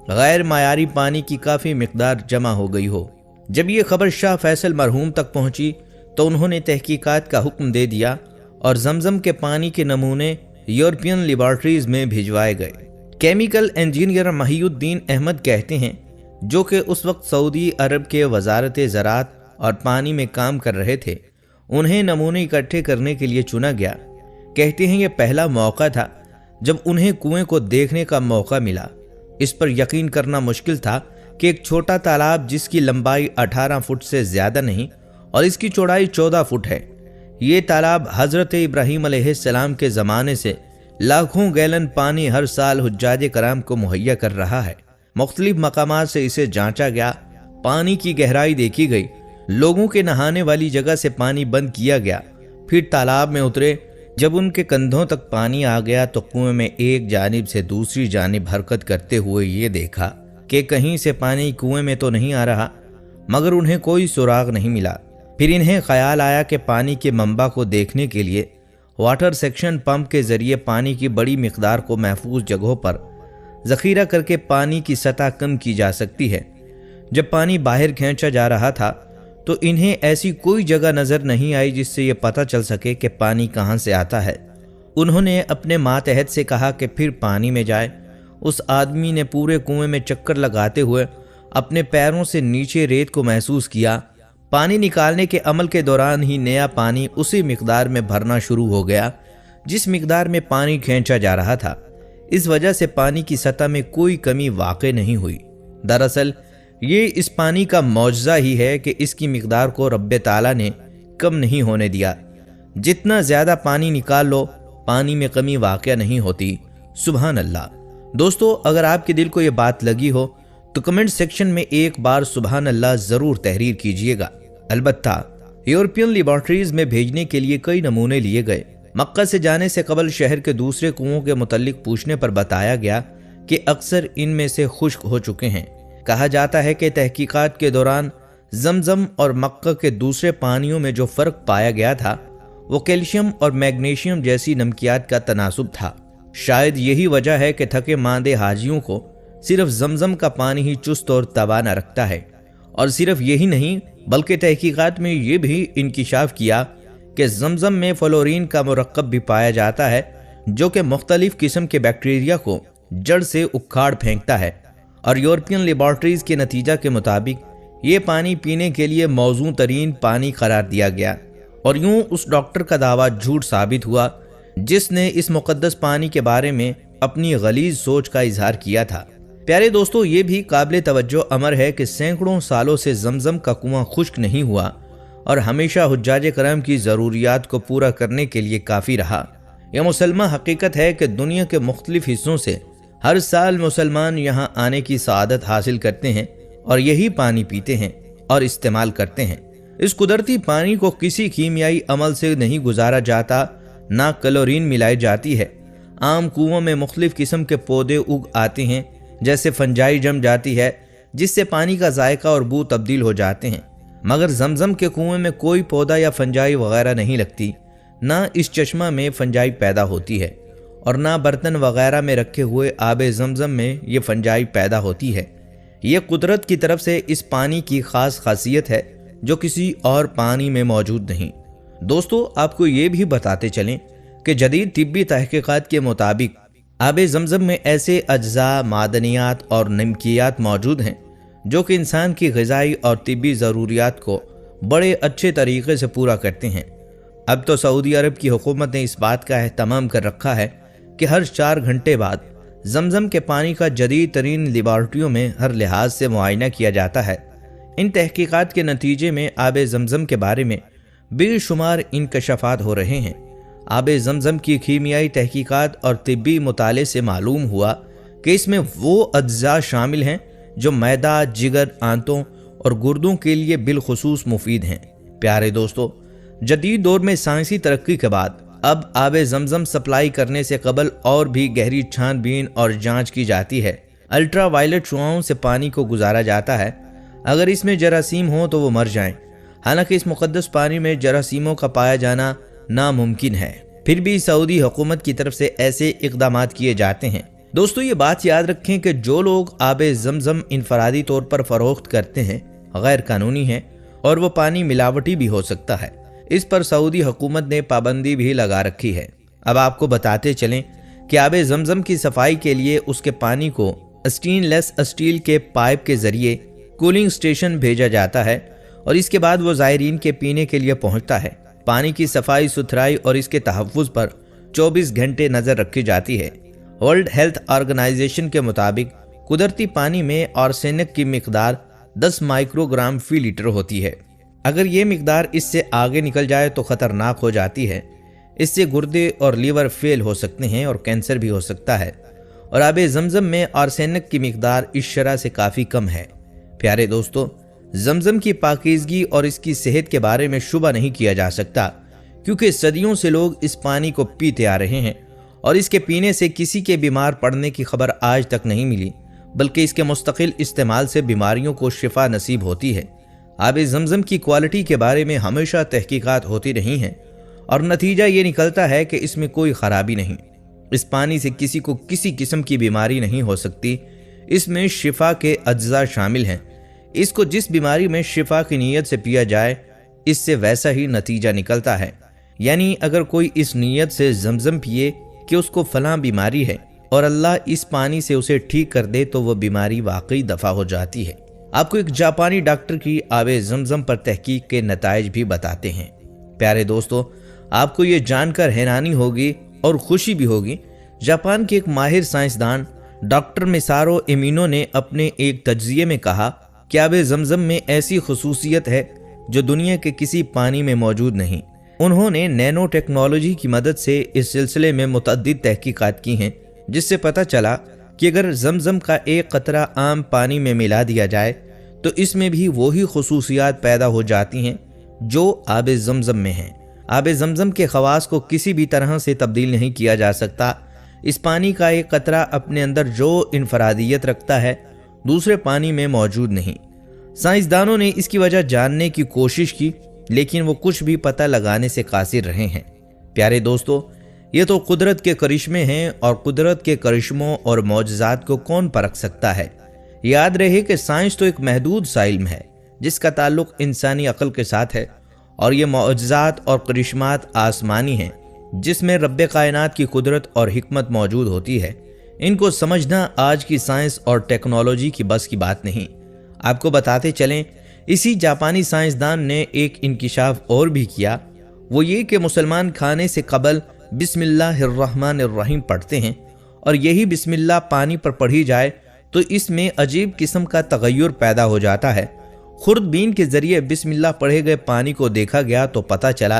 غیر معیاری پانی کی کافی مقدار جمع ہو گئی ہو۔ جب یہ خبر شاہ فیصل مرحوم تک پہنچی तो उन्होंने तहकीकात का हुक्म दे दिया और जमजम के पानी के नमूने यूरोपियन लेबॉर्ट्रीज में भिजवाए गए। केमिकल इंजीनियर महिउद्दीन अहमद कहते हैं, जो कि उस वक्त सऊदी अरब के वजारत ज़राअत और पानी में काम कर रहे थे, उन्हें नमूने इकट्ठे करने के लिए चुना गया। कहते हैं, यह पहला मौका था जब उन्हें कुएं को देखने का मौका मिला। इस पर यकीन करना मुश्किल था कि एक छोटा तालाब जिसकी लंबाई 18 फुट से ज़्यादा नहीं और इसकी चौड़ाई 14 फुट है, ये तालाब हज़रत इब्राहीम अलैहिस्सलाम के ज़माने से लाखों गैलन पानी हर साल हुज्जाज कराम को मुहैया कर रहा है। मुख्तलिफ मकामात से इसे जांचा गया, पानी की गहराई देखी गई, लोगों के नहाने वाली जगह से पानी बंद किया गया। फिर तालाब में उतरे, जब उनके कंधों तक पानी आ गया तो कुएं में एक जानिब से दूसरी जानिब हरकत करते हुए ये देखा कि कहीं से पानी कुएं में तो नहीं आ रहा, मगर उन्हें कोई सुराग नहीं मिला। फिर इन्हें ख्याल आया कि पानी के मंबा को देखने के लिए वाटर सेक्शन पंप के जरिए पानी की बड़ी मिकदार को महफूज जगहों पर ज़ख़ीरा करके पानी की सतह कम की जा सकती है। जब पानी बाहर खींचा जा रहा था तो इन्हें ऐसी कोई जगह नज़र नहीं आई जिससे ये पता चल सके कि पानी कहाँ से आता है। उन्होंने अपने मातहत से कहा कि फिर पानी में जाए। उस आदमी ने पूरे कुएं में चक्कर लगाते हुए अपने पैरों से नीचे रेत को महसूस किया। पानी निकालने के अमल के दौरान ही नया पानी उसी मिकदार में भरना शुरू हो गया जिस मिकदार में पानी खींचा जा रहा था। इस वजह से पानी की सतह में कोई कमी वाक़ई नहीं हुई। दरअसल ये इस पानी का मौजज़ा ही है कि इसकी मिकदार को रब्बे ताला ने कम नहीं होने दिया। जितना ज़्यादा पानी निकाल लो, पानी में कमी वाक़ई नहीं होती। सुभान अल्लाह। दोस्तों, अगर आपके दिल को ये बात लगी हो तो कमेंट सेक्शन में एक बार सुभान अल्लाह ज़रूर तहरीर कीजिएगा। अलबत्ता यूरोपियन लेबॉर्ट्रीज में भेजने के लिए कई नमूने लिए गए। मक्का से जाने से कबल शहर के दूसरे कुओं के मुतल्लिक पूछने पर बताया गया कि अक्सर इनमें से खुश्क हो चुके हैं। कहा जाता है कि तहकीकात के दौरान जमजम और मक्का के दूसरे पानियों में जो फ़र्क पाया गया था वो कैल्शियम और मैग्नीशियम जैसी नमकियात का तनासुब था। शायद यही वजह है कि थके मांदे हाजियों को सिर्फ जमजम का पानी ही चुस्त और तवाना रखता है। और सिर्फ यही नहीं, बल्कि तहकीकात में ये भी इंकिशाफ किया कि जमजम में फ्लोरीन का मुरक्कब भी पाया जाता है जो कि मुख्तलिफ किस्म के बैक्टीरिया को जड़ से उखाड़ फेंकता है। और यूरोपियन लेबॉर्ट्रीज के नतीजा के मुताबिक ये पानी पीने के लिए मौजू तरीन पानी करार दिया गया और यूं उस डॉक्टर का दावा झूठ साबित हुआ जिसने इस मुकद्दस पानी के बारे में अपनी गलीज सोच का इजहार किया था। प्यारे दोस्तों, ये भी काबिल तवज्जो अमर है कि सैकड़ों सालों से जमजम का कुआं खुश्क नहीं हुआ और हमेशा हुज्जाज करम की ज़रूरियात को पूरा करने के लिए काफ़ी रहा। यह मुसलमान हकीकत है कि दुनिया के मुख्तलिफ हिस्सों से हर साल मुसलमान यहाँ आने की सआदत हासिल करते हैं और यही पानी पीते हैं और इस्तेमाल करते हैं। इस कुदरती पानी को किसी कीमियाई अमल से नहीं गुजारा जाता, ना क्लोरीन मिलाई जाती है। आम कुओं में मुख्तलिफ किस्म के पौधे उग आते हैं, जैसे फंजाई जम जाती है जिससे पानी का जायका और बू तब्दील हो जाते हैं, मगर जमजम के कुएं में कोई पौधा या फंजाई वगैरह नहीं लगती। ना इस चश्मा में फंजाई पैदा होती है और ना बर्तन वगैरह में रखे हुए आबे जमजम में ये फंजाई पैदा होती है। ये कुदरत की तरफ से इस पानी की ख़ास खासियत है जो किसी और पानी में मौजूद नहीं। दोस्तों, आपको ये भी बताते चलें कि जदीद तिब्बी तहकीकात के मुताबिक आबे जमजम में ऐसे अज्जा, मादनियात और नमकियात मौजूद हैं जो कि इंसान की ग़िज़ाई और तिब्बी ज़रूरियात को बड़े अच्छे तरीके से पूरा करते हैं। अब तो सऊदी अरब की हुकूमत ने इस बात का एहतमाम कर रखा है कि हर 4 घंटे बाद जमजम के पानी का जदीद तरीन लेबॉर्ट्रियों में हर लिहाज से मुआयना किया जाता है। इन तहकीकात के नतीजे में आबे जमजम के बारे में बेशुमार इंकशाफात हो रहे हैं। आबे जमजम की कीमियाई तहकीकात और तिब्बी मुताले से मालूम हुआ कि इसमें वो अज्जा शामिल हैं जो मैदा, जिगर, आंतों और गुर्दों के लिए बिलखुसूस मुफीद हैं। प्यारे दोस्तों, जदीद दौर में साइंसी तरक्की के बाद अब आबे जमजम सप्लाई करने से कबल और भी गहरी छानबीन और जांच की जाती है। अल्ट्रा वायलेट शुआओं से पानी को गुजारा जाता है। अगर इसमें जरासीम हो तो वो मर जाएं। हालांकि इस मुकद्दस पानी में जरासीमों का पाया जाना नामुमकिन है, फिर भी सऊदी हुकूमत की तरफ से ऐसे इक़दामात किए जाते हैं। दोस्तों, ये बात याद रखें कि जो लोग आबे जमजम इनफरादी तौर पर फ़रोख्त करते हैं गैर कानूनी है और वो पानी मिलावटी भी हो सकता है। इस पर सऊदी हुकूमत ने पाबंदी भी लगा रखी है। अब आपको बताते चलें कि आब जमजम की सफाई के लिए उसके पानी को स्टेनलेस स्टील के पाइप के जरिए कूलिंग स्टेशन भेजा जाता है और इसके बाद वो ज़ायरीन के पीने के लिए पहुंचता है। पानी की सफाई सुथराई और इसके तहफ़्फ़ुज़ पर 24 घंटे नज़र रखी जाती है। वर्ल्ड हेल्थ ऑर्गेनाइजेशन के मुताबिक कुदरती पानी में आर्सेनिक की मिकदार 10 माइक्रोग्राम फी लीटर होती है। अगर ये मिकदार इससे आगे निकल जाए तो ख़तरनाक हो जाती है। इससे गुर्दे और लीवर फेल हो सकते हैं और कैंसर भी हो सकता है। और आब जमजम में आर्सेनिक की मिकदार इस शरह से काफ़ी कम है। प्यारे दोस्तों, जमजम की पाकीज़गी और इसकी सेहत के बारे में शुबा नहीं किया जा सकता, क्योंकि सदियों से लोग इस पानी को पीते आ रहे हैं और इसके पीने से किसी के बीमार पड़ने की खबर आज तक नहीं मिली, बल्कि इसके मुस्तकिल इस्तेमाल से बीमारियों को शिफा नसीब होती है। आब जमजम की क्वालिटी के बारे में हमेशा तहकीकात होती रही हैं और नतीजा ये निकलता है कि इसमें कोई ख़राबी नहीं। इस पानी से किसी को किसी किस्म की बीमारी नहीं हो सकती। इसमें शिफा के अज्जा शामिल हैं। इसको जिस बीमारी में शिफा की नीयत से पिया जाए, इससे वैसा ही नतीजा निकलता है। यानी अगर कोई इस नीयत से जमजम पिए कि उसको फलां बीमारी है और अल्लाह इस पानी से उसे ठीक कर दे, तो वह बीमारी वाकई दफ़ा हो जाती है। आपको एक जापानी डॉक्टर की आब जमजम पर तहकीक के नताइज भी बताते हैं। प्यारे दोस्तों, आपको ये जानकर हैरानी होगी और खुशी भी होगी। जापान के एक माहिर साइंसदान डॉक्टर मिसारो एमिनो ने अपने एक तज्जिये में कहा कि आब जमजम में ऐसी खसूसियत है जो दुनिया के किसी पानी में मौजूद नहीं। उन्होंने नैनो टेक्नोलॉजी की मदद से इस सिलसिले में मुतअद्दिद तहकीकात की हैं, जिससे पता चला कि अगर जमजम का एक कतरा आम पानी में मिला दिया जाए तो इसमें भी वही खसूसियात पैदा हो जाती हैं जो आब जमजम में हैं। आब जमजम के खवास को किसी भी तरह से तब्दील नहीं किया जा सकता। इस पानी का एक कतरा अपने अंदर जो इनफरादियत रखता है, दूसरे पानी में मौजूद नहीं। साइंसदानों ने इसकी वजह जानने की कोशिश की, लेकिन वो कुछ भी पता लगाने से कासिर रहे हैं। प्यारे दोस्तों, ये तो कुदरत के करिश्मे हैं और कुदरत के करिश्मों और मौजज़ात को कौन परख सकता है। याद रहे कि साइंस तो एक महदूद सा इल्म है जिसका ताल्लुक इंसानी अक्ल के साथ है, और ये मौजज़ात और करिश्मात आसमानी हैं जिसमें रब्बे कायनात की कुदरत और हिकमत मौजूद होती है। इनको समझना आज की साइंस और टेक्नोलॉजी की बस की बात नहीं। आपको बताते चलें, इसी जापानी साइंसदान ने एक इंकिशाफ और भी किया। वो ये कि मुसलमान खाने से कबल बिस्मिल्लाहिर्रहमानिर्रहीम पढ़ते हैं, और यही बिस्मिल्लाह पानी पर पढ़ी जाए तो इसमें अजीब किस्म का तगय्युर पैदा हो जाता है। खुर्दबीन के जरिए बिस्मिल्लाह पढ़े गए पानी को देखा गया तो पता चला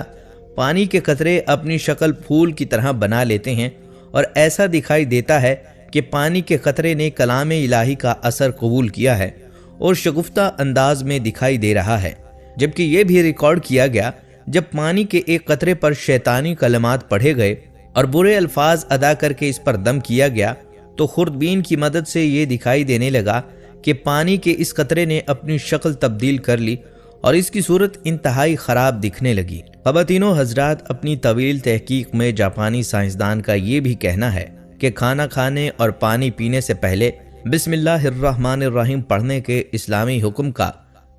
पानी के कतरे अपनी शक्ल फूल की तरह बना लेते हैं और ऐसा दिखाई देता है कि पानी के कतरे ने कलाम इलाही का असर कबूल किया है और शगुफ्ता अंदाज में दिखाई दे रहा है। जबकि यह भी रिकॉर्ड किया गया जब पानी के एक कतरे पर शैतानी कलमात पढ़े गए और बुरे अल्फाज अदा करके इस पर दम किया गया, तो खुर्दबीन की मदद से ये दिखाई देने लगा कि पानी के इस कतरे ने अपनी शक्ल तब्दील कर ली और इसकी सूरत इंतहाई ख़राब दिखने लगी। ख़वातीनो हज़रात, अपनी तवील तहकीक में जापानी साइंसदान का ये भी कहना है कि खाना खाने और पानी पीने से पहले बिस्मिल्लाहिर्रहमानिर्रहीम पढ़ने के इस्लामी हुक्म का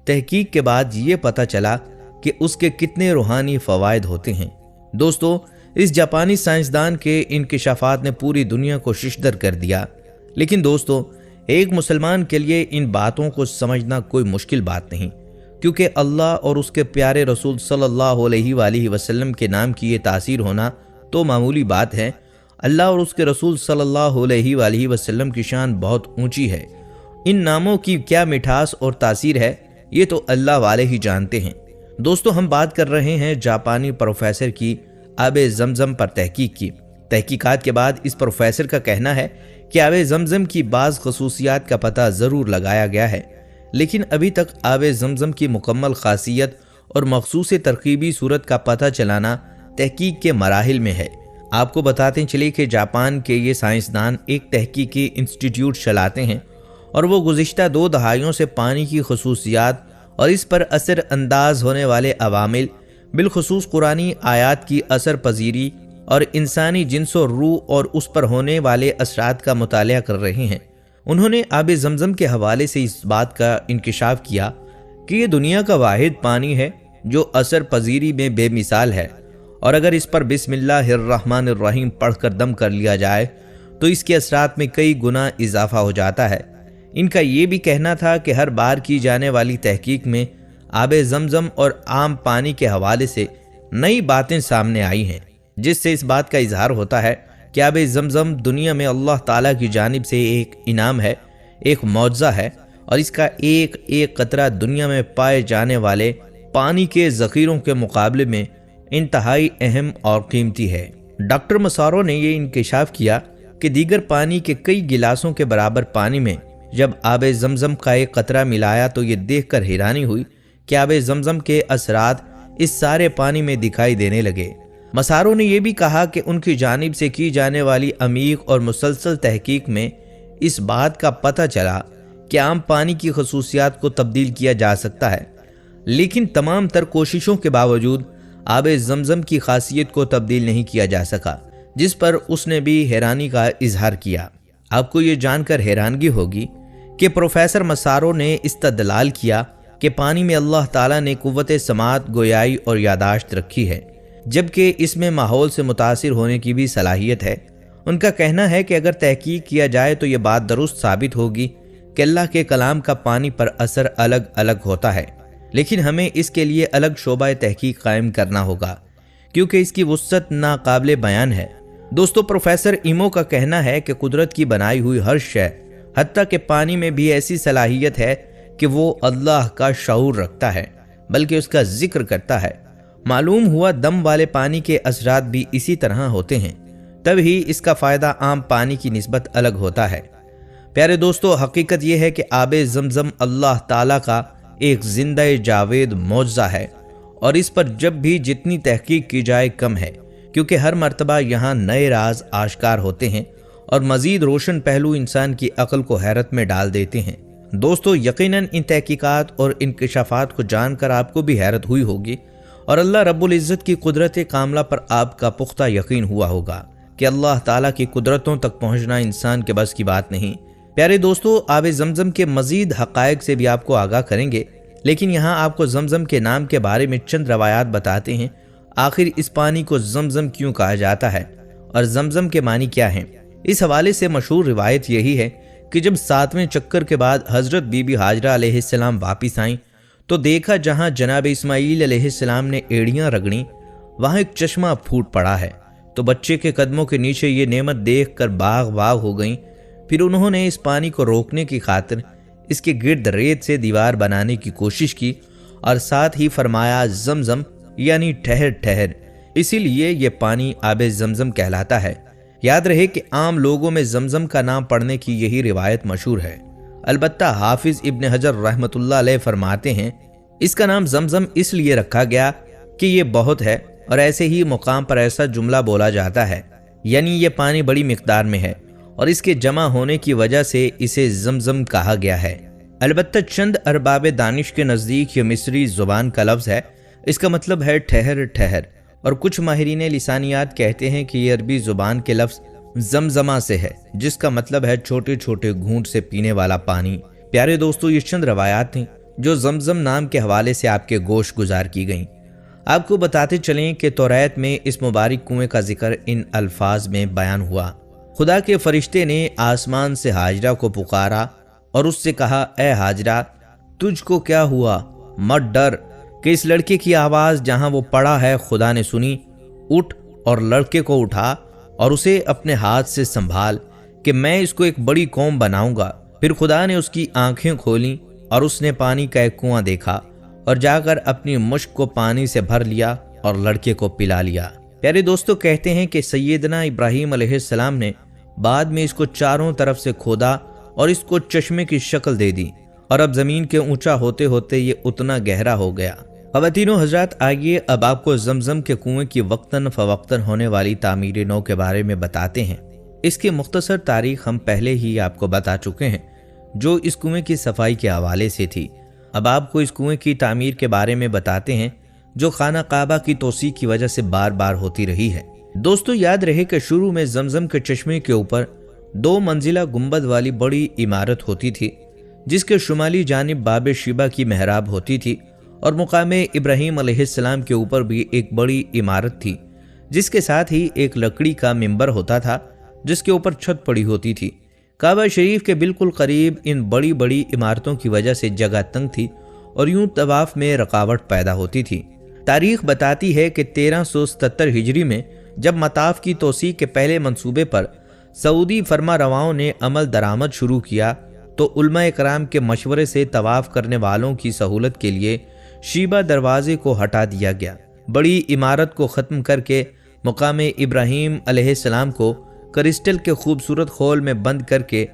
तहकीक के बाद ये पता चला कि उसके कितने रूहानी फ़वाइद होते हैं। दोस्तों, इस जापानी साइंसदान के इंकिशाफात ने पूरी दुनिया को शिशदर कर दिया। लेकिन दोस्तों, एक मुसलमान के लिए इन बातों को समझना कोई मुश्किल बात नहीं, क्योंकि अल्लाह और उसके प्यारे रसूल सल्लल्लाहु अलैहि वसल्लम के नाम की ये तासीर होना तो मामूली बात है। अल्लाह और उसके रसूल सल्लल्लाहु अलैहि वसल्लम की शान बहुत ऊंची है। इन नामों की क्या मिठास और तासीर है, ये तो अल्लाह वाले ही जानते हैं। दोस्तों, हम बात कर रहे हैं जापानी प्रोफेसर की आब जमजम पर तहकीक की। तहकीकात के बाद इस प्रोफेसर का कहना है कि आब जमजम की बाज़ खसूसियात का पता ज़रूर लगाया गया है, लेकिन अभी तक आब जमजम की मुकम्मल खासियत और मखसूस तरकीबी सूरत का पता चलाना तहकीक के मराहिल में है। आपको बताते चले कि जापान के ये साइंसदान एक तहकीकी इंस्टीट्यूट चलाते हैं और वो गुज़िश्ता 2 दहाइयों से पानी की खसूसियात और इस पर असर अंदाज होने वाले अवामिल, बिलखुसूस कुरानी आयात की असर पजीरी और इंसानी जिन्सो रूह और उस पर होने वाले असरात का मुतालिया कर रहे हैं। उन्होंने आब जमजम के हवाले से इस बात का इंकिशाफ किया कि ये दुनिया का वाहिद पानी है جو اثر پذیری میں بے مثال ہے، اور اگر اس پر بسم اللہ الرحمن الرحیم پڑھ کر دم کر لیا جائے تو اس کے اثرات میں کئی گنا اضافہ ہو جاتا ہے۔ ان کا یہ بھی کہنا تھا کہ ہر بار کی جانے والی تحقیق میں آب زمزم اور عام پانی کے حوالے سے نئی باتیں سامنے آئی ہیں، جس سے اس بات کا اظہار ہوتا ہے کہ آب زمزم دنیا میں اللہ تعالیٰ کی جانب سے ایک انعام ہے، ایک معجزہ ہے، اور اس کا ایک ایک قطرہ دنیا میں پائے جانے والے پانی کے ذخیروں کے مقابلے میں انتہائی اہم اور قیمتی ہے۔ ڈاکٹر مسارو نے یہ انکشاف کیا کہ دیگر پانی کے کئی گلاسوں کے برابر پانی میں جب آب زمزم کا ایک قطرہ ملایا تو یہ دیکھ کر حیرانی ہوئی کہ آب زمزم کے اثرات اس سارے پانی میں دکھائی دینے لگے۔ مسارو نے یہ بھی کہا کہ ان کی جانب سے کی جانے والی عمیق اور مسلسل تحقیق میں اس بات کا پتہ چلا کہ عام پانی کی خصوصیات کو تبدیل کیا جا سکتا ہے، لیکن تمام تر کوششوں کے باوجود آب زمزم کی خاصیت کو تبدیل نہیں کیا جا سکا، جس پر اس نے بھی حیرانی کا اظہار کیا۔ آپ کو یہ جان کر حیرانگی ہوگی کہ پروفیسر مسارو نے استدلال کیا کہ پانی میں اللہ تعالیٰ نے قوت سماعت، گویائی اور یادداشت رکھی ہے، جبکہ اس میں ماحول سے متاثر ہونے کی بھی صلاحیت ہے۔ ان کا کہنا ہے کہ اگر تحقیق کیا جائے تو یہ بات درست ثابت ہوگی کہ اللہ کے کلام کا پانی پر اثر الگ الگ ہوتا ہے، لیکن ہمیں اس کے لیے الگ شعبہ تحقیق قائم کرنا ہوگا کیونکہ اس کی وسعت ناقابل بیان ہے۔ دوستو، پروفیسر ایمو کا کہنا ہے کہ قدرت کی بنائی ہوئی ہر شے، حتیٰ کہ پانی میں بھی ایسی صلاحیت ہے کہ وہ اللہ کا شعور رکھتا ہے، بلکہ اس کا ذکر کرتا ہے۔ معلوم ہوا دم والے پانی کے اثرات بھی اسی طرح ہوتے ہیں، تب ہی اس کا فائدہ عام پانی کی نسبت الگ ہوتا ہے۔ پیارے دوستو، حقیقت یہ ہے کہ آب زمزم اللہ تعالیٰ کا ایک زندہ جاوید معجزہ ہے، اور اس پر جب بھی جتنی تحقیق کی جائے کم ہے، کیونکہ ہر مرتبہ یہاں نئے راز آشکار ہوتے ہیں اور مزید روشن پہلو انسان کی عقل کو حیرت میں ڈال دیتے ہیں۔ دوستو، یقیناً ان تحقیقات اور انکشافات کو جان کر آپ کو بھی حیرت ہوئی ہوگی، اور اللہ رب العزت کی قدرت کاملہ پر آپ کا پختہ یقین ہوا ہوگا کہ اللہ تعالیٰ کی قدرتوں تک پہنچنا انسان کے بس کی بات نہیں۔ پیارے دوستو، آب زمزم کے مزید حقائق سے بھی آپ کو آگاہ کریں گے، لیکن یہاں آپ کو زمزم کے نام کے بارے میں چند روایات بتاتے ہیں۔ آخر اس پانی کو زمزم کیوں کہا جاتا ہے اور زمزم کے معنی کیا ہیں؟ اس حوالے سے مشہور روایت یہی ہے کہ جب 7ویں چکر کے بعد حضرت بی بی ہاجرہ علیہ السلام واپس آئیں تو دیکھا جہاں جناب اسماعیل علیہ السلام نے ایڑیاں رگڑیں وہاں ایک چشمہ پھوٹ پڑا ہے، تو بچے کے قدموں کے نیچے یہ نعمت دیکھ کر باغ باغ ہو گئیں۔ پھر انہوں نے اس پانی کو روکنے کی خاطر اس کے گرد ریت سے دیوار بنانے کی کوشش کی اور ساتھ ہی فرمایا زمزم یعنی ٹھہر ٹھہر، اسی لیے یہ پانی آب زمزم کہلاتا ہے۔ یاد رہے کہ عام لوگوں میں زمزم کا نام پڑھنے کی یہی روایت مشہور ہے، البتہ حافظ ابن حجر رحمۃ اللہ علیہ فرماتے ہیں اس کا نام زمزم اس لیے رکھا گیا کہ یہ بہت ہے، اور ایسے ہی مقام پر ایسا جملہ بولا جاتا ہے، یعنی یہ پانی بڑی مقدار میں ہے اور اس کے جمع ہونے کی وجہ سے اسے زمزم کہا گیا ہے۔ البتہ چند ارباب دانش کے نزدیک یہ مصری زبان کا لفظ ہے، اس کا مطلب ہے ٹھہر ٹھہر، اور کچھ ماہرین لسانیات کہتے ہیں کہ یہ عربی زبان کے لفظ زمزمہ سے ہے، جس کا مطلب ہے چھوٹے چھوٹے گھونٹ سے پینے والا پانی۔ پیارے دوستو، یہ چند روایات تھیں جو زمزم نام کے حوالے سے آپ کے گوش گزار کی گئیں۔ آپ کو بتاتے چلیں کہ توریت میں اس مبارک کنویں کا ذکر ان الفاظ میں بیان ہوا: خدا کے فرشتے نے آسمان سے ہاجرہ کو پکارا اور اس سے کہا، اے ہاجرہ، تجھ کو کیا ہوا؟ مت ڈر کہ اس لڑکے کی آواز جہاں وہ پڑا ہے خدا نے سنی، اٹھ اور لڑکے کو اٹھا اور اسے اپنے ہاتھ سے سنبھال کہ میں اس کو ایک بڑی قوم بناؤں گا۔ پھر خدا نے اس کی آنکھیں کھولیں اور اس نے پانی کا ایک کنواں دیکھا اور جا کر اپنی مشک کو پانی سے بھر لیا اور لڑکے کو پلا لیا۔ پیارے دوستو، کہتے ہیں کہ سیدنا ابراہیم علیہ السلام نے بعد میں اس کو چاروں طرف سے کھودا اور اس کو چشمے کی شکل دے دی، اور اب زمین کے اونچا ہوتے ہوتے یہ اتنا گہرا ہو گیا۔ خواتین و حضرات، آئیے اب آپ کو زمزم کے کنویں کی وقتاً فوقتاً ہونے والی تعمیر نو کے بارے میں بتاتے ہیں۔ اس کی مختصر تاریخ ہم پہلے ہی آپ کو بتا چکے ہیں، جو اس کنویں کی صفائی کے حوالے سے تھی۔ اب آپ کو اس کنویں کی تعمیر کے بارے میں بتاتے ہیں، جو خانہ کعبہ کی توسیع کی وجہ سے بار بار ہوتی رہی ہے۔ دوستو، یاد رہے کہ شروع میں زمزم کے چشمے کے اوپر 2 منزلہ گنبد والی بڑی عمارت ہوتی تھی، جس کے شمالی جانب باب شیبہ کی محراب ہوتی تھی، اور مقام ابراہیم علیہ السلام کے اوپر بھی ایک بڑی عمارت تھی، جس کے ساتھ ہی ایک لکڑی کا ممبر ہوتا تھا جس کے اوپر چھت پڑی ہوتی تھی۔ کعبہ شریف کے بالکل قریب ان بڑی بڑی عمارتوں کی وجہ سے جگہ تنگ تھی اور یوں طواف میں رکاوٹ پیدا ہوتی تھی۔ تاریخ بتاتی ہے کہ 1377 ہجری میں جب مطاف کی توسیع کے پہلے منصوبے پر سعودی فرما رواؤں نے عمل درآمد شروع کیا تو علماء کرام کے مشورے سے طواف کرنے والوں کی سہولت کے لیے شیبہ دروازے کو ہٹا دیا گیا۔ بڑی عمارت کو ختم کر کے مقام ابراہیم علیہ السلام کو کرسٹل کے خوبصورت خول میں بند کر کے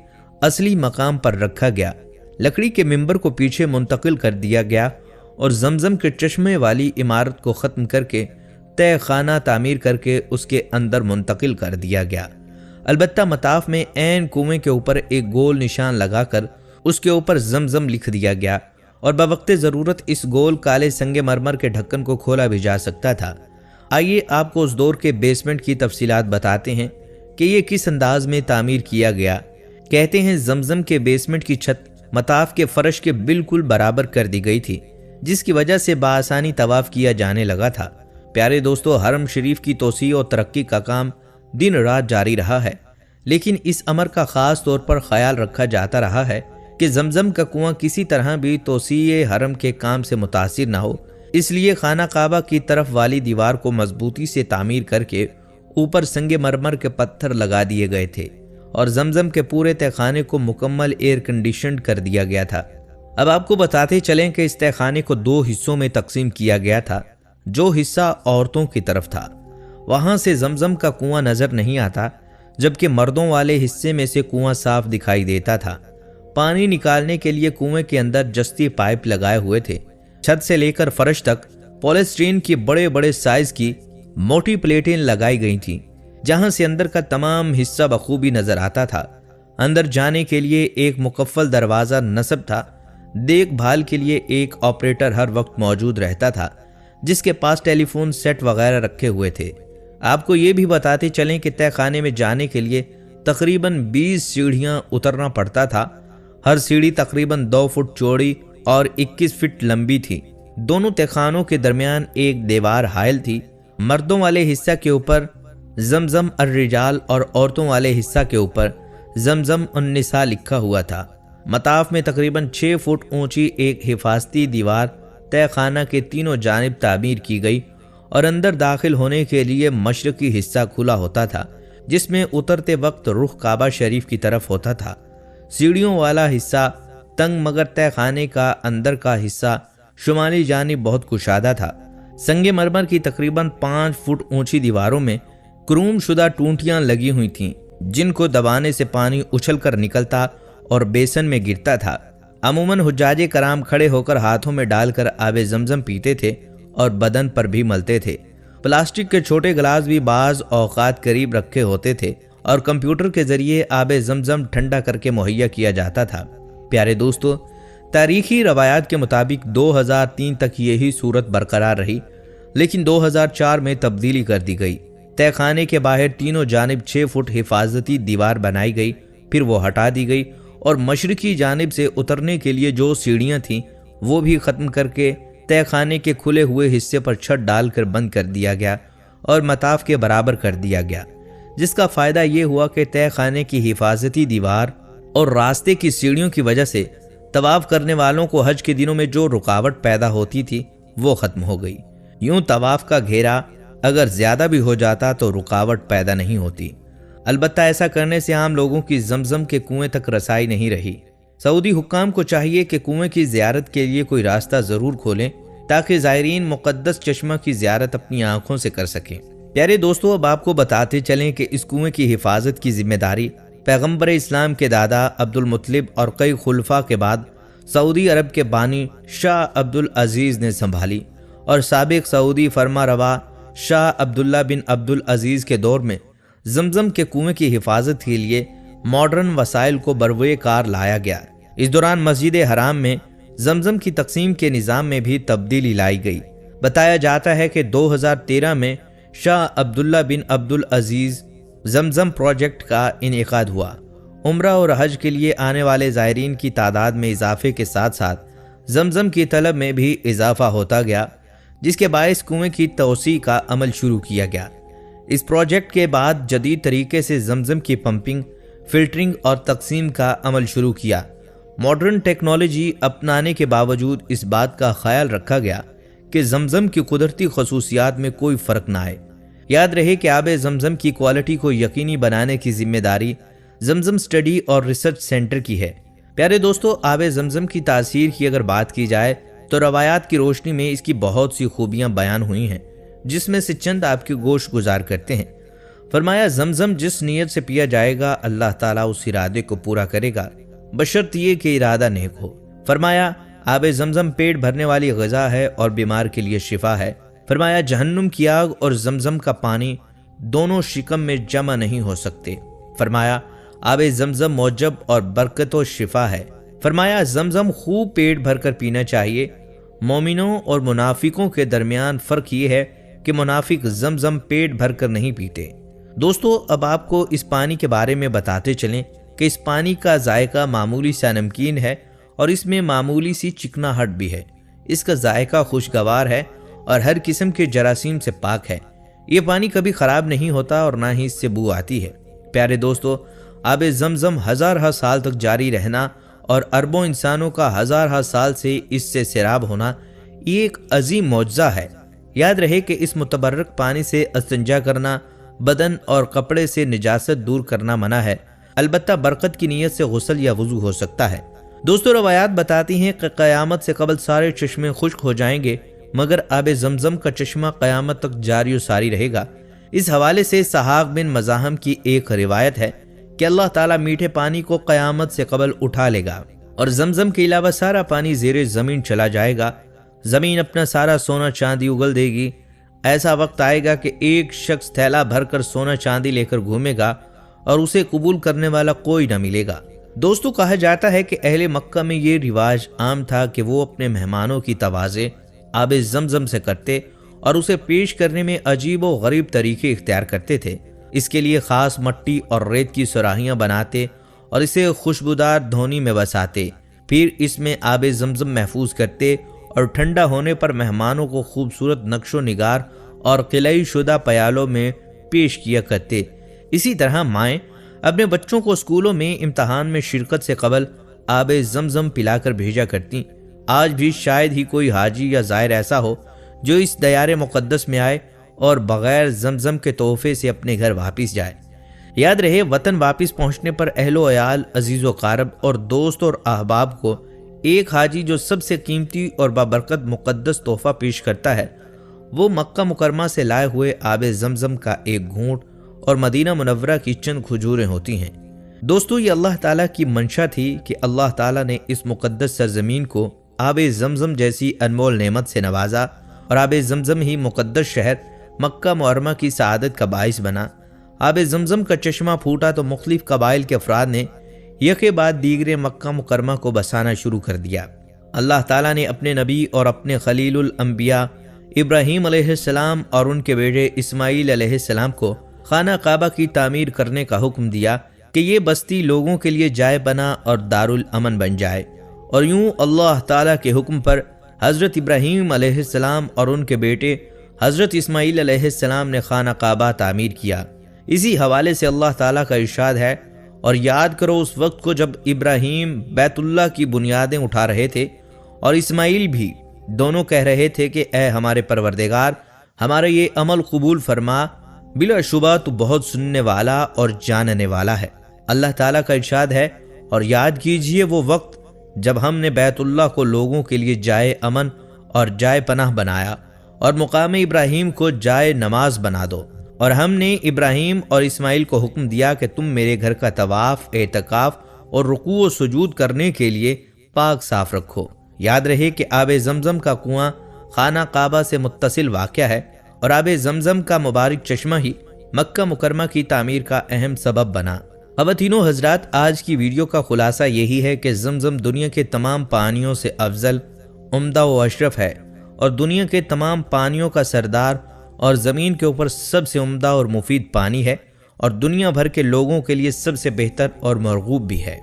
اصلی مقام پر رکھا گیا۔ لکڑی کے ممبر کو پیچھے منتقل کر دیا گیا اور زمزم کے چشمے والی عمارت کو ختم کر کے تہ خانہ تعمیر کر کے اس کے اندر منتقل کر دیا گیا۔ البتہ مطاف میں عین کنویں کے اوپر ایک گول نشان لگا کر اس کے اوپر زمزم لکھ دیا گیا اور بوقت ضرورت اس گول کالے سنگ مرمر کے ڈھکن کو کھولا بھی جا سکتا تھا۔ آئیے آپ کو اس دور کے بیسمنٹ کی تفصیلات بتاتے ہیں کہ یہ کس انداز میں تعمیر کیا گیا۔ کہتے ہیں زمزم کے بیسمنٹ کی چھت مطاف کے فرش کے بالکل برابر کر دی گئی تھی، جس کی وجہ سے بآسانی طواف کیا جانے لگا تھا۔ پیارے دوستو، حرم شریف کی توسیع اور ترقی کا کام دن رات جاری رہا ہے، لیکن اس امر کا خاص طور پر خیال رکھا جاتا رہا ہے کہ زمزم کا کنواں کسی طرح بھی توسیع حرم کے کام سے متاثر نہ ہو، اس لیے خانہ کعبہ کی طرف والی دیوار کو مضبوطی سے تعمیر کر کے اوپر سنگ مرمر کے پتھر لگا دیے گئے تھے اور زمزم کے پورے تہ خانے کو مکمل ایئر کنڈیشنڈ کر دیا گیا تھا۔ اب آپ کو بتاتے چلیں کہ اس تہ خانے کو 2 حصوں میں تقسیم کیا گیا تھا۔ جو حصہ عورتوں کی طرف تھا وہاں سے زمزم کا کنواں نظر نہیں آتا، جبکہ مردوں والے حصے میں سے کنواں صاف دکھائی دیتا تھا۔ پانی نکالنے کے لیے کنویں کے اندر جستی پائپ لگائے ہوئے تھے۔ چھت سے لے کر فرش تک پولیسٹرین کی بڑے بڑے سائز کی موٹی پلیٹیں لگائی گئی تھیں، جہاں سے اندر کا تمام حصہ بخوبی نظر آتا تھا۔ اندر جانے کے لیے ایک مقفل دروازہ نصب تھا۔ دیکھ بھال کے لیے ایک آپریٹر ہر وقت موجود رہتا تھا، جس کے پاس ٹیلی فون سیٹ وغیرہ رکھے ہوئے تھے۔ آپ کو یہ بھی بتاتے چلیں کہ تہ خانے میں جانے کے لیے تقریباً 20 سیڑھیاں اترنا پڑتا تھا۔ ہر سیڑھی تقریباً 2 فٹ چوڑی اور 21 فٹ لمبی تھی۔ دونوں تہ خانوں کے درمیان ایک دیوار حائل تھی۔ مردوں والے حصہ کے اوپر زمزم الرجال اور عورتوں والے حصہ کے اوپر زمزم النساء لکھا ہوا تھا۔ مطاف میں تقریباً 6 فٹ اونچی ایک حفاظتی دیوار تہ خانہ کے تینوں جانب تعمیر کی گئی اور اندر داخل ہونے کے لیے مشرقی حصہ کھلا ہوتا تھا، جس میں اترتے وقت رخ کعبہ شریف کی طرف ہوتا تھا۔ سیڑھیوں والا حصہ تنگ مگر تہ خانے کا اندر کا حصہ شمالی جانب بہت کشادہ تھا۔ سنگ مرمر کی تقریباً 5 فٹ اونچی دیواروں میں کروم شدہ ٹونٹیاں لگی ہوئی تھیں، جن کو دبانے سے پانی اچھل کر نکلتا اور بیسن میں گرتا تھا۔ عموماً حجاج کرام کھڑے ہو کر ہاتھوں میں ڈال کر آب زمزم پیتے تھے اور بدن پر بھی ملتے تھے۔ پلاسٹک کے چھوٹے گلاس بھی بعض اوقات قریب رکھے ہوتے تھے اور کمپیوٹر کے ذریعے آب زمزم ٹھنڈا کر کے مہیا کیا جاتا تھا۔ پیارے دوستو، تاریخی روایات کے مطابق 2003 تک یہی صورت برقرار رہی، لیکن 2004 میں تبدیلی کر دی گئی۔ تہ خانے کے باہر تینوں جانب 6 فٹ حفاظتی دیوار بنائی گئی، پھر وہ ہٹا دی گئی اور مشرقی جانب سے اترنے کے لیے جو سیڑھیاں تھیں وہ بھی ختم کر کے تہ خانے کے کھلے ہوئے حصے پر چھت ڈال کر بند کر دیا گیا اور مطاف کے برابر کر دیا گیا، جس کا فائدہ یہ ہوا کہ تہ خانے کی حفاظتی دیوار اور راستے کی سیڑھیوں کی وجہ سے طواف کرنے والوں کو حج کے دنوں میں جو رکاوٹ پیدا ہوتی تھی وہ ختم ہو گئی۔ یوں طواف کا گھیرا اگر زیادہ بھی ہو جاتا تو رکاوٹ پیدا نہیں ہوتی۔ البتہ ایسا کرنے سے عام لوگوں کی زمزم کے کنویں تک رسائی نہیں رہی۔ سعودی حکام کو چاہیے کہ کنویں کی زیارت کے لیے کوئی راستہ ضرور کھولیں تاکہ زائرین مقدس چشمہ کی زیارت اپنی آنکھوں سے کر سکیں۔ پیارے دوستو، اب آپ کو بتاتے چلیں کہ اس کنویں کی حفاظت کی ذمہ داری پیغمبر اسلام کے دادا عبد المطلب اور کئی خلفاء کے بعد سعودی عرب کے بانی شاہ عبد العزیز نے سنبھالی اور سابق سعودی فرما روا شاہ عبداللہ بن عبد العزیز کے دور میں زمزم کے کنویں کی حفاظت کے لیے ماڈرن وسائل کو بروئے کار لایا گیا۔ اس دوران مسجد حرام میں زمزم کی تقسیم کے نظام میں بھی تبدیلی لائی گئی۔ بتایا جاتا ہے کہ 2013 میں شاہ عبداللہ بن عبد العزیز زمزم پروجیکٹ کا انعقاد ہوا۔ عمرہ اور حج کے لیے آنے والے زائرین کی تعداد میں اضافے کے ساتھ ساتھ زمزم کی طلب میں بھی اضافہ ہوتا گیا، جس کے باعث کنویں کی توسیع کا عمل شروع کیا گیا۔ اس پروجیکٹ کے بعد جدید طریقے سے زمزم کی پمپنگ، فلٹرنگ اور تقسیم کا عمل شروع کیا۔ ماڈرن ٹیکنالوجی اپنانے کے باوجود اس بات کا خیال رکھا گیا کہ زمزم کی قدرتی خصوصیات میں کوئی فرق نہ آئے۔ یاد رہے کہ آب زمزم کی کوالٹی کو یقینی بنانے کی ذمہ داری زمزم اسٹڈی اور ریسرچ سینٹر کی ہے۔ پیارے دوستو، آب زمزم کی تاثیر کی اگر بات کی جائے تو روایات کی روشنی میں اس کی بہت سی خوبیاں بیان ہوئی ہیں، جس میں سے چند آپ کی گوش گزار کرتے ہیں۔ فرمایا، زمزم جس نیت سے پیا جائے گا اللہ تعالیٰ اس ارادے کو پورا کرے گا، بشرط یہ کہ ارادہ نیک ہو۔ فرمایا، آب زمزم پیٹ بھرنے والی غذا ہے اور بیمار کے لیے شفا ہے۔ فرمایا، جہنم کی آگ اور زمزم کا پانی دونوں شکم میں جمع نہیں ہو سکتے۔ فرمایا، آب زمزم موجب اور برکت و شفا ہے۔ فرمایا، زمزم خوب پیٹ بھر کر پینا چاہیے۔ مومنوں اور منافقوں کے درمیان فرق یہ ہے کہ منافق زمزم پیٹ بھر کر نہیں پیتے۔ دوستو، اب آپ کو اس پانی کے بارے میں بتاتے چلیں کہ اس پانی کا ذائقہ معمولی سا نمکین ہے اور اس میں معمولی سی چکناہٹ بھی ہے۔ اس کا ذائقہ خوشگوار ہے اور ہر قسم کے جراثیم سے پاک ہے۔ یہ پانی کبھی خراب نہیں ہوتا اور نہ ہی اس سے بو آتی ہے۔ پیارے دوستو، آب زمزم ہزارہ سال تک جاری رہنا اور اربوں انسانوں کا ہزارہ سال سے اس سے سیراب ہونا یہ ایک عظیم معجزہ ہے۔ یاد رہے کہ اس متبرک پانی سے استنجا کرنا، بدن اور کپڑے سے نجاست دور کرنا منع ہے، البتہ برکت کی نیت سے غسل یا وضو ہو سکتا ہے۔ دوستو، روایات بتاتی ہیں کہ قیامت سے قبل سارے چشمے خشک ہو جائیں گے، مگر آب زمزم کا چشمہ قیامت تک جاری و ساری رہے گا۔ اس حوالے سے سحاق بن مزاحم کی ایک روایت ہے کہ اللہ تعالیٰ میٹھے پانی کو قیامت سے قبل اٹھا لے گا اور زمزم کے علاوہ سارا پانی زیر زمین چلا جائے گا۔ زمین اپنا سارا سونا چاندی اگل دے گی۔ ایسا وقت آئے گا کہ ایک شخص تھیلا بھر کر سونا چاندی لے کر گھومے گا اور اسے قبول کرنے والا کوئی نہ ملے گا۔ دوستو، کہا جاتا ہے کہ اہل مکہ میں یہ رواج عام تھا کہ وہ اپنے مہمانوں کی توازے آب زمزم سے کرتے اور اسے پیش کرنے میں عجیب و غریب طریقے اختیار کرتے تھے۔ اس کے لیے خاص مٹی اور ریت کی سراہیاں بناتے اور اسے خوشبودار دھونی میں بساتے، پھر اس میں آب زمزم محفوظ کرتے اور ٹھنڈا ہونے پر مہمانوں کو خوبصورت نقش و نگار اور قلعی شدہ پیالوں میں پیش کیا کرتے۔ اسی طرح مائیں اپنے بچوں کو اسکولوں میں امتحان میں شرکت سے قبل آب زمزم پلا کر بھیجا کرتی۔ آج بھی شاید ہی کوئی حاجی یا زائر ایسا ہو جو اس دیار مقدس میں آئے اور بغیر زمزم کے تحفے سے اپنے گھر واپس جائے۔ یاد رہے، وطن واپس پہنچنے پر اہل و عیال، عزیز و قارب اور دوست اور احباب کو ایک حاجی جو سب سے قیمتی اور بابرکت مقدس تحفہ پیش کرتا ہے، وہ مکہ مکرمہ سے لائے ہوئے آب زمزم کا ایک گھونٹ اور مدینہ منورہ کی چند کھجوریں ہوتی ہیں۔ دوستو، یہ اللہ تعالیٰ کی منشا تھی کہ اللہ تعالیٰ نے اس مقدس سرزمین کو آب زمزم جیسی انمول نعمت سے نوازا اور آب زمزم ہی مقدس شہر مکہ معظمہ کی سعادت کا باعث بنا۔ آب زمزم کا چشمہ پھوٹا تو مختلف قبائل کے افراد نے یکے بعد دیگرے مکہ مکرمہ کو بسانا شروع کر دیا۔ اللہ تعالیٰ نے اپنے نبی اور اپنے خلیل الانبیاء ابراہیم علیہ السلام اور ان کے بیٹے اسماعیل علیہ السلام کو خانہ کعبہ کی تعمیر کرنے کا حکم دیا کہ یہ بستی لوگوں کے لیے جائے پناہ اور دارالامن بن جائے، اور یوں اللہ تعالیٰ کے حکم پر حضرت ابراہیم علیہ السلام اور ان کے بیٹے حضرت اسماعیل علیہ السلام نے خانہ کعبہ تعمیر کیا۔ اسی حوالے سے اللہ تعالیٰ کا ارشاد ہے، اور یاد کرو اس وقت کو جب ابراہیم بیت اللہ کی بنیادیں اٹھا رہے تھے اور اسماعیل بھی، دونوں کہہ رہے تھے کہ اے ہمارے پروردگار، ہمارا یہ عمل قبول فرما، بلا شبہ تو بہت سننے والا اور جاننے والا ہے۔ اللہ تعالیٰ کا ارشاد ہے، اور یاد کیجئے وہ وقت جب ہم نے بیت اللہ کو لوگوں کے لیے جائے امن اور جائے پناہ بنایا، اور مقام ابراہیم کو جائے نماز بنا دو، اور ہم نے ابراہیم اور اسماعیل کو حکم دیا کہ تم میرے گھر کا طواف، اعتکاف اور رکوع و سجود کرنے کے لیے پاک صاف رکھو۔ یاد رہے کہ آب زمزم کا کنواں خانہ کعبہ سے متصل واقع ہے، اور آب زمزم کا مبارک چشمہ ہی مکہ مکرمہ کی تعمیر کا اہم سبب بنا۔ خواتینو حضرات، آج کی ویڈیو کا خلاصہ یہی ہے کہ زمزم دنیا کے تمام پانیوں سے افضل، عمدہ و اشرف ہے، اور دنیا کے تمام پانیوں کا سردار اور زمین کے اوپر سب سے عمدہ اور مفید پانی ہے، اور دنیا بھر کے لوگوں کے لیے سب سے بہتر اور مرغوب بھی ہے۔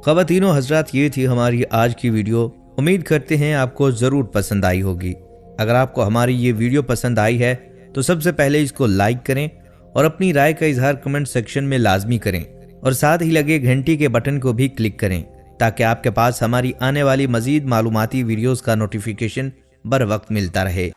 خواتینو حضرات، یہ تھی ہماری آج کی ویڈیو۔ امید کرتے ہیں آپ کو ضرور پسند آئی ہوگی۔ اگر آپ کو ہماری یہ ویڈیو پسند آئی ہے تو سب سے پہلے اس کو لائک کریں اور اپنی رائے کا اظہار کمنٹ سیکشن میں لازمی کریں، اور ساتھ ہی لگے گھنٹی کے بٹن کو بھی کلک کریں تاکہ آپ کے پاس ہماری آنے والی مزید معلوماتی ویڈیوز کا نوٹیفیکیشن بر وقت ملتا رہے۔